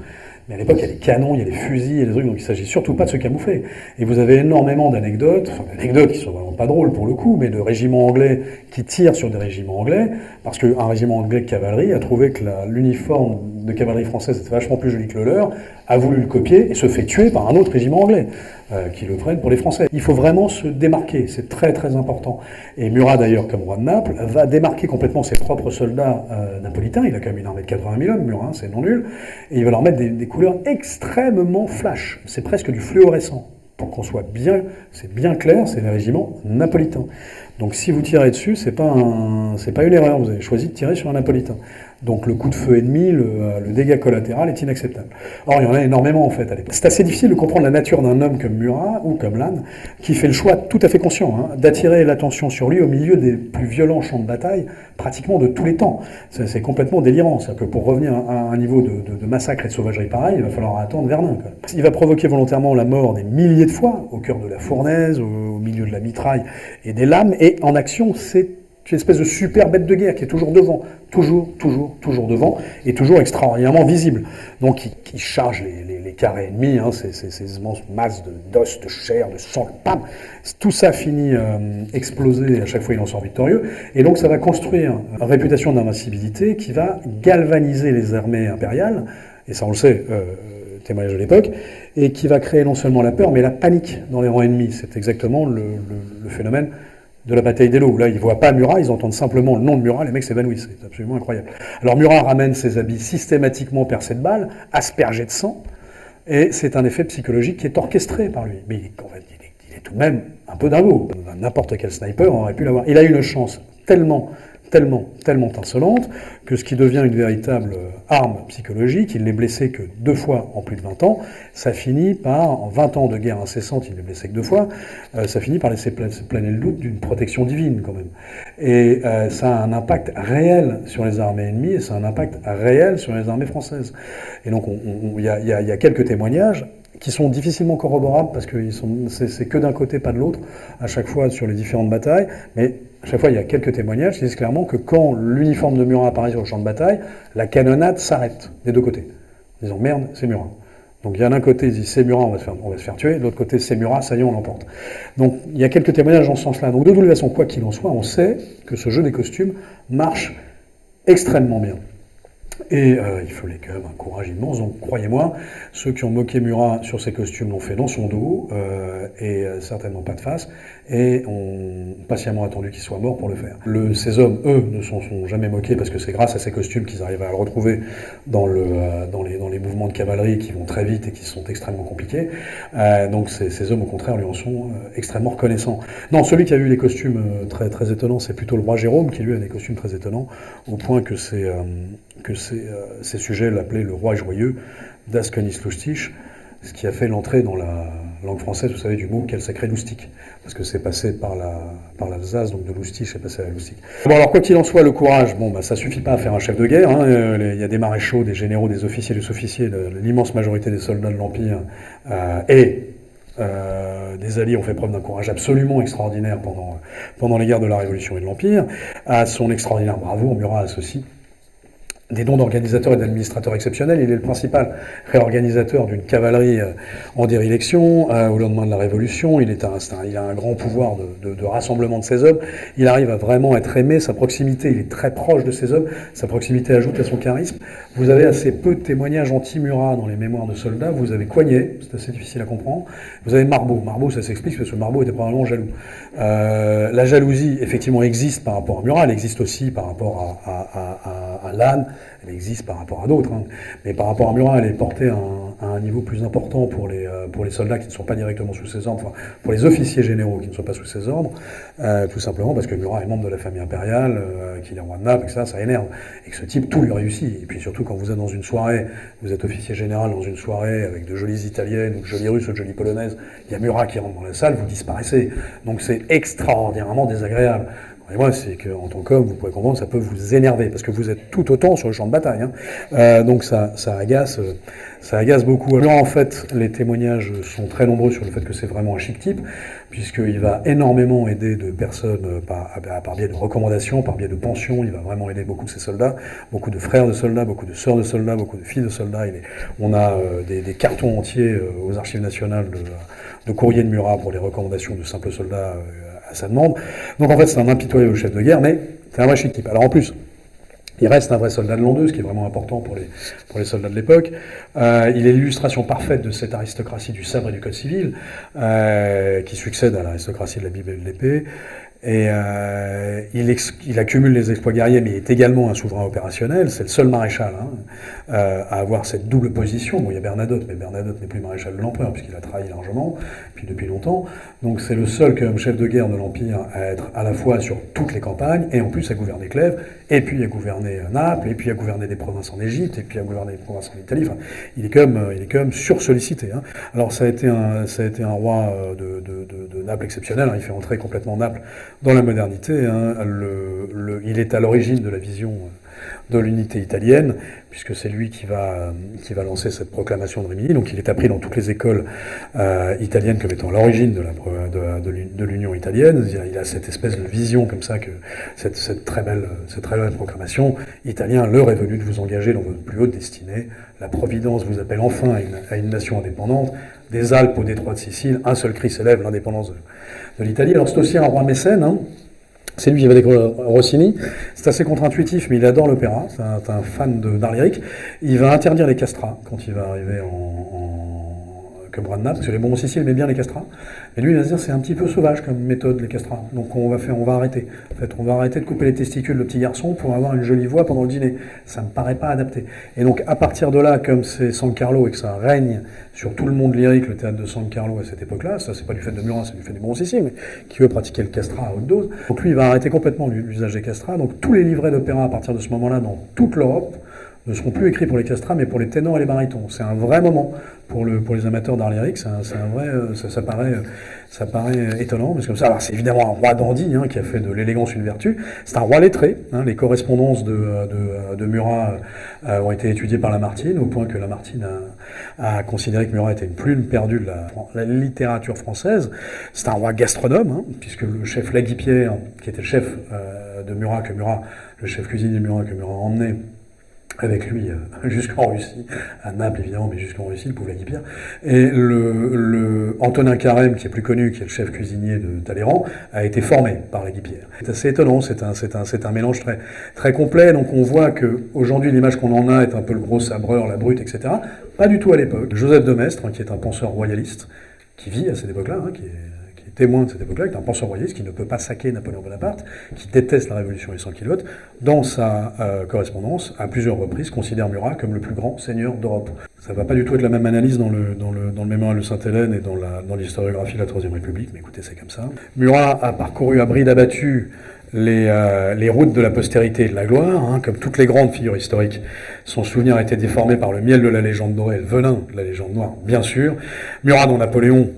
Mais à l'époque, il y a des canons, il y a des fusils, il y a des trucs, donc il ne s'agit surtout pas de se camoufler. Et vous avez énormément d'anecdotes qui sont vraiment pas drôles pour le coup, mais de régiments anglais qui tirent sur des régiments anglais, parce qu'un régiment anglais de cavalerie a trouvé que l'uniforme de cavalerie française était vachement plus joli que le leur, a voulu le copier et se fait tuer par un autre régiment anglais, qui le prennent pour les Français. Il faut vraiment se démarquer, c'est très très important. Et Murat d'ailleurs, comme roi de Naples, va démarquer complètement ses propres soldats napolitains, il a quand même une armée de 80 000 hommes, Murat, c'est non nul, et il va leur mettre des couleurs extrêmement flash, c'est presque du fluorescent. Pour qu'on soit bien, c'est bien clair, c'est les régiments napolitains. Donc si vous tirez dessus, c'est pas une erreur, vous avez choisi de tirer sur un napolitain. Donc le coup de feu ennemi, le dégât collatéral est inacceptable. Or, il y en a énormément en fait à l'époque. C'est assez difficile de comprendre la nature d'un homme comme Murat ou comme Lannes, qui fait le choix tout à fait conscient d'attirer l'attention sur lui au milieu des plus violents champs de bataille, pratiquement de tous les temps. C'est complètement délirant. C'est-à-dire que pour revenir à un niveau de massacre et de sauvagerie pareil, il va falloir attendre Verdun. Il va provoquer volontairement la mort des milliers de fois, au cœur de la fournaise, au milieu de la mitraille et des lames, et en action, c'est une espèce de super bête de guerre qui est toujours devant, toujours devant, et toujours extraordinairement visible. Donc il charge les carrés ennemis, ces immenses masses d'os, de chair, de sang, pam, tout ça finit explosé, et à chaque fois il en sort victorieux, et donc ça va construire une réputation d'invincibilité qui va galvaniser les armées impériales, et ça on le sait, témoignage de l'époque, et qui va créer non seulement la peur, mais la panique dans les rangs ennemis. C'est exactement le phénomène de la bataille d'Eylau. Là, ils ne voient pas Murat, ils entendent simplement le nom de Murat, les mecs s'évanouissent. C'est absolument incroyable. Alors Murat ramène ses habits systématiquement percés de balles, aspergés de sang, et c'est un effet psychologique qui est orchestré par lui. Mais il est tout de même un peu dingo. N'importe quel sniper aurait pu l'avoir. Il a une chance tellement insolente que ce qui devient une véritable arme psychologique, il n'est blessé que 2 fois en plus de 20 ans, ça finit par, en 20 ans de guerre incessante, il n'est blessé que 2 fois, ça finit par laisser planer le doute d'une protection divine quand même. Et ça a un impact réel sur les armées ennemies, et ça a un impact réel sur les armées françaises. Et donc il y a quelques témoignages qui sont difficilement corroborables parce que c'est que d'un côté, pas de l'autre, à chaque fois sur les différentes batailles, mais à chaque fois il y a quelques témoignages qui disent clairement que quand l'uniforme de Murat apparaît sur le champ de bataille, la canonnade s'arrête des deux côtés, en disant merde, c'est Murat. Donc il y a d'un côté, ils disent c'est Murat, on va se faire tuer, de l'autre côté c'est Murat, ça y est, on l'emporte. Donc il y a quelques témoignages dans ce sens-là. Donc de toute façon, quoi qu'il en soit, on sait que ce jeu des costumes marche extrêmement bien. Et il fallait quand même un courage immense, donc croyez-moi, ceux qui ont moqué Murat sur ses costumes l'ont fait dans son dos, et certainement pas de face, et ont patiemment attendu qu'il soit mort pour le faire. Ces hommes, eux, ne s'en sont jamais moqués, parce que c'est grâce à ces costumes qu'ils arrivent à le retrouver dans les mouvements de cavalerie qui vont très vite et qui sont extrêmement compliqués. Donc ces hommes, au contraire, lui en sont extrêmement reconnaissants. Non, celui qui a eu les costumes très, très étonnants, c'est plutôt le roi Jérôme, qui lui a des costumes très étonnants, au point que ces sujets l'appelaient le roi joyeux, Das Königs lustig, ce qui a fait l'entrée dans la langue française, vous savez, du mot quel sacré loustic, parce que c'est passé par l'Alsace, donc de loustig, c'est passé à la loustic. Bon, alors quoi qu'il en soit, le courage, ça suffit pas à faire un chef de guerre, il y a des maréchaux, des généraux, des officiers, des sous-officiers, l'immense majorité des soldats de l'Empire, des Alliés ont fait preuve d'un courage absolument extraordinaire pendant les guerres de la Révolution et de l'Empire. À son extraordinaire bravoure, Murat associe des dons d'organisateurs et d'administrateurs exceptionnels. Il est le principal réorganisateur d'une cavalerie en déréliction au lendemain de la Révolution. Il a un grand pouvoir de rassemblement de ses hommes. Il arrive à vraiment être aimé. Sa proximité, il est très proche de ses hommes. Sa proximité ajoute à son charisme. Vous avez assez peu de témoignages anti-Murat dans les mémoires de soldats. Vous avez Coignet, c'est assez difficile à comprendre. Vous avez Marbot. Marbot, ça s'explique parce que Marbot était probablement jaloux. La jalousie, effectivement, existe par rapport à Murat. Elle existe aussi par rapport à Lannes. Elle existe par rapport à d'autres, hein. Mais par rapport à Murat, elle est portée à un niveau plus important pour les soldats qui ne sont pas directement sous ses ordres, enfin, pour les officiers généraux qui ne sont pas sous ses ordres, tout simplement parce que Murat est membre de la famille impériale, qu'il est roi de Naples, et que ça énerve, et que ce type, tout lui réussit. Et puis surtout, quand vous êtes dans une soirée, vous êtes officier général dans une soirée avec de jolies italiennes, ou de jolies russes, ou de jolies polonaises, il y a Murat qui rentre dans la salle, vous disparaissez. Donc c'est extraordinairement désagréable. Et moi, c'est qu'en tant qu'homme, vous pouvez comprendre, ça peut vous énerver, parce que vous êtes tout autant sur le champ de bataille, hein. Donc ça agace beaucoup. Alors en fait, les témoignages sont très nombreux sur le fait que c'est vraiment un chic type, puisqu'il va énormément aider de personnes par biais de recommandations, par biais de pensions. Il va vraiment aider beaucoup de ses soldats, beaucoup de frères de soldats, beaucoup de sœurs de soldats, beaucoup de filles de soldats. On a des cartons entiers aux archives nationales de courriers de Murat pour les recommandations de simples soldats à sa demande. Donc en fait, c'est un impitoyable chef de guerre, mais c'est un vrai chic type. Alors en plus, il reste un vrai soldat de l'an 2, ce qui est vraiment important pour les soldats de l'époque. Il est l'illustration parfaite de cette aristocratie du sabre et du code civil, qui succède à l'aristocratie de la Bible et de l'épée. Et il accumule les exploits guerriers, mais il est également un souverain opérationnel. C'est le seul maréchal à avoir cette double position. Bon, il y a Bernadotte, mais Bernadotte n'est plus maréchal de l'empereur, puisqu'il a trahi largement, puis depuis longtemps. Donc c'est le seul comme chef de guerre de l'Empire à être à la fois sur toutes les campagnes, et en plus à gouverner Clèves, et puis à gouverner Naples, et puis à gouverner des provinces en Égypte, et puis à gouverner des provinces en Italie. Enfin, il est quand même sursollicité, hein. Alors ça a été un roi de Naples exceptionnel, hein. Il fait entrer complètement Naples dans la modernité, hein. Il est à l'origine de la vision de l'unité italienne, puisque c'est lui qui va lancer cette proclamation de Rimini. Donc il est appris dans toutes les écoles italiennes comme étant l'origine de l'Union italienne. Il a cette espèce de vision comme ça, que cette très belle proclamation: Italiens, l'heure est venue de vous engager dans votre plus haute destinée. La Providence vous appelle enfin à une nation indépendante. Des Alpes au détroit de Sicile, un seul cri s'élève: l'indépendance de l'Italie. Alors c'est aussi un roi mécène, hein. C'est lui qui va découvrir Rossini. C'est assez contre-intuitif, mais il adore l'opéra. C'est un fan d'art lyrique. Il va interdire les castrats quand il va arriver comme roi de Naples, parce que les Bourbons Sicile aimaient bien les castrats. Mais lui, il va se dire, c'est un petit peu sauvage comme méthode, les castrats. Donc on va arrêter. En fait, on va arrêter de couper les testicules de petit garçon pour avoir une jolie voix pendant le dîner. Ça me paraît pas adapté. Et donc, à partir de là, comme c'est San Carlo et que ça règne sur tout le monde lyrique, le théâtre de San Carlo à cette époque-là, ça c'est pas du fait de Murat, c'est du fait des Bourbons Sicile, mais qui veut pratiquer le castrat à haute dose. Donc lui, il va arrêter complètement l'usage des castrats. Donc tous les livrets d'opéra à partir de ce moment-là dans toute l'Europe ne seront plus écrits pour les castrats, mais pour les ténors et les barytons. C'est un vrai moment pour les amateurs d'art lyrique. C'est un vrai, ça paraît étonnant, parce que comme ça, alors c'est évidemment un roi dandy, hein, qui a fait de l'élégance une vertu. C'est un roi lettré, hein. Les correspondances de Murat ont été étudiées par Lamartine, au point que Lamartine a considéré que Murat était une plume perdue de la littérature française. C'est un roi gastronome, hein, puisque le chef Laguipierre, qui était le chef de Murat, le chef cuisinier de Murat que Murat a emmené avec lui jusqu'en Russie, à Naples évidemment, mais jusqu'en Russie, le pauvre Laguipierre. Et le Antonin Carême, qui est plus connu, qui est le chef cuisinier de Talleyrand, a été formé par Laguipierre. C'est assez étonnant, c'est un mélange très, très complet. Donc on voit que aujourd'hui l'image qu'on en a est un peu le gros sabreur, la brute, etc. Pas du tout à l'époque. Joseph de Maistre, hein, qui est un penseur royaliste, qui vit à cette époque-là, hein, qui est témoin de cette époque-là, qui est un penseur royaliste, qui ne peut pas saquer Napoléon Bonaparte, qui déteste la révolution et sans kilote, dans sa correspondance, à plusieurs reprises, considère Murat comme le plus grand seigneur d'Europe. Ça ne va pas du tout être la même analyse dans le mémorial de Sainte-Hélène et dans l'historiographie de la Troisième République, mais écoutez, c'est comme ça. Murat a parcouru à bride abattue les routes de la postérité et de la gloire, hein, comme toutes les grandes figures historiques. Son souvenir a été déformé par le miel de la légende dorée et le venin de la légende noire, bien sûr. Murat, dont Napoléon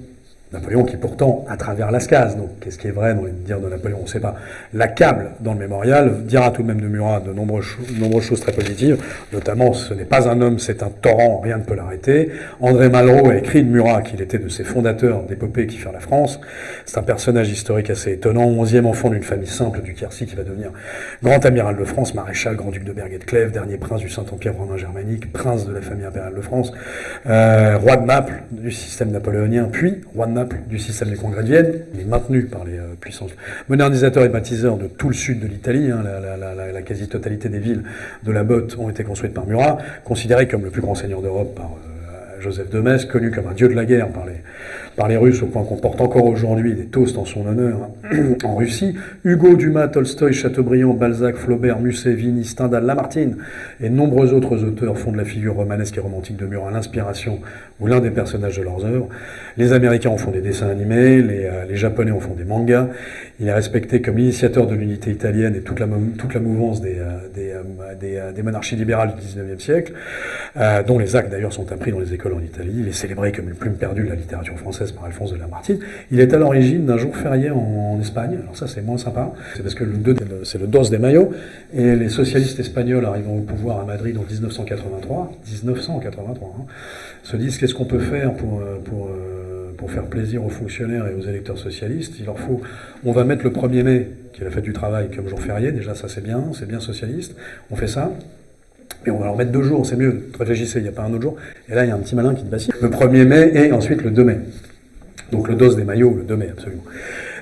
Napoléon qui pourtant, à travers Lascaz, donc qu'est-ce qui est vrai dans les dires de Napoléon, on ne sait pas, l'accable dans le mémorial, dira tout de même de Murat de nombreuses choses très positives, notamment ce n'est pas un homme, c'est un torrent, rien ne peut l'arrêter. André Malraux a écrit de Murat qu'il était de ces fondateurs d'épopées qui firent la France. C'est un personnage historique assez étonnant, 11e enfant d'une famille simple du Quercy qui va devenir grand amiral de France, maréchal, grand-duc de Berg et de Clèves, dernier prince du Saint-Empire romain germanique, prince de la famille impériale de France, roi de Naples du système napoléonien, puis roi de Naples du système des congrès de Vienne. Il est maintenu par les puissances modernisateurs et baptiseurs de tout le sud de l'Italie. La quasi-totalité des villes de la Botte ont été construites par Murat, considéré comme le plus grand seigneur d'Europe par Joseph de Metz, connu comme un dieu de la guerre par les Russes, au point qu'on porte encore aujourd'hui des toasts en son honneur en Russie. Hugo, Dumas, Tolstoï, Chateaubriand, Balzac, Flaubert, Musset, Vigny, Stendhal, Lamartine et de nombreux autres auteurs font de la figure romanesque et romantique de Murat l'inspiration ou l'un des personnages de leurs œuvres. Les Américains en font des dessins animés, les Japonais en font des mangas. Il est respecté comme l'initiateur de l'unité italienne et toute la mouvance des monarchies libérales du XIXe siècle, dont les actes d'ailleurs sont appris dans les écoles en Italie. Il est célébré comme une plume perdue de la littérature française par Alphonse de Lamartine. Il est à l'origine d'un jour férié en Espagne. Alors ça, c'est moins sympa. C'est parce que c'est le Dos de Mayo. Et les socialistes espagnols arrivant au pouvoir à Madrid en 1983, se disent qu'est-ce qu'on peut faire pour faire plaisir aux fonctionnaires et aux électeurs socialistes. On va mettre le 1er mai, qui est la fête du travail, comme jour férié. Déjà, ça, c'est bien socialiste. On fait ça. Mais on va leur mettre 2 jours, c'est mieux. Réfléchissez, il n'y a pas un autre jour. Et là, il y a un petit malin qui dit, bah si, le 1er mai et ensuite le 2 mai. Donc le Dos des Maillots, le 2 mai, absolument.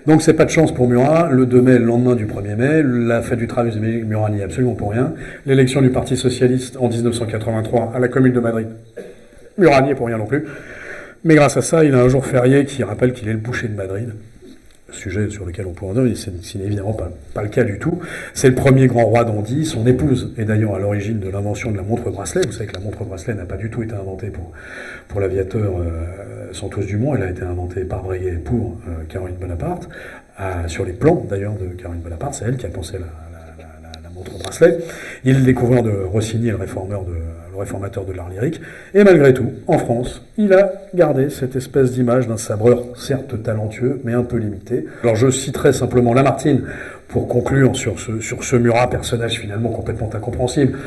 Donc c'est pas de chance pour Murat. Le 2 mai, le lendemain du 1er mai, la fête du travail, Murat n'y est absolument pour rien. L'élection du Parti Socialiste en 1983 à la Commune de Madrid, Murat n'y est pour rien non plus. Mais grâce à ça, il a un jour férié qui rappelle qu'il est le boucher de Madrid. Sujet sur lequel on pourrait en dire, ce n'est évidemment pas le cas du tout. C'est le premier grand roi dandy. Son épouse est d'ailleurs à l'origine de l'invention de la montre-bracelet. Vous savez que la montre-bracelet n'a pas du tout été inventée pour l'aviateur Santos Dumont. Elle a été inventée par Breguet pour Caroline Bonaparte. Sur les plans d'ailleurs de Caroline Bonaparte, c'est elle qui a pensé la montre-bracelet. Il est le découvreur de Rossini, le réformateur de l'art lyrique. Et malgré tout, en France, il a gardé cette espèce d'image d'un sabreur, certes talentueux, mais un peu limité. Alors je citerai simplement Lamartine pour conclure sur ce Murat, personnage finalement complètement incompréhensible.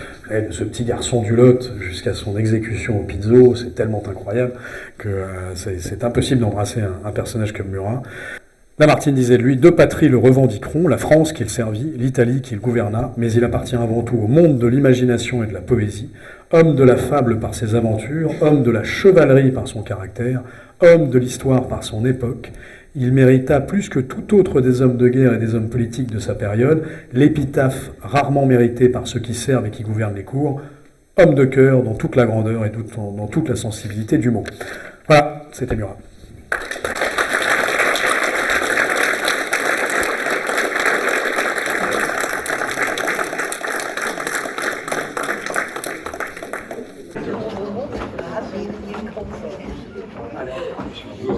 Ce petit garçon du Lot, jusqu'à son exécution au Pizzo, c'est tellement incroyable que c'est impossible d'embrasser un personnage comme Murat. Lamartine disait de lui, 2 patries le revendiqueront, la France qu'il servit, l'Italie qu'il gouverna, mais il appartient avant tout au monde de l'imagination et de la poésie, homme de la fable par ses aventures, homme de la chevalerie par son caractère, homme de l'histoire par son époque. Il mérita plus que tout autre des hommes de guerre et des hommes politiques de sa période, l'épitaphe rarement méritée par ceux qui servent et qui gouvernent les cours, homme de cœur dans toute la grandeur et dans toute la sensibilité du mot. Voilà, c'était Murat.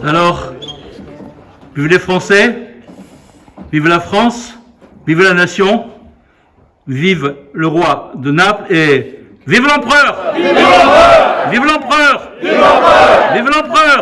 Alors, vive les Français, vive la France, vive la nation, vive le roi de Naples et vive l'empereur! Vive l'empereur! Vive l'empereur! Vive l'empereur! Vive l'empereur!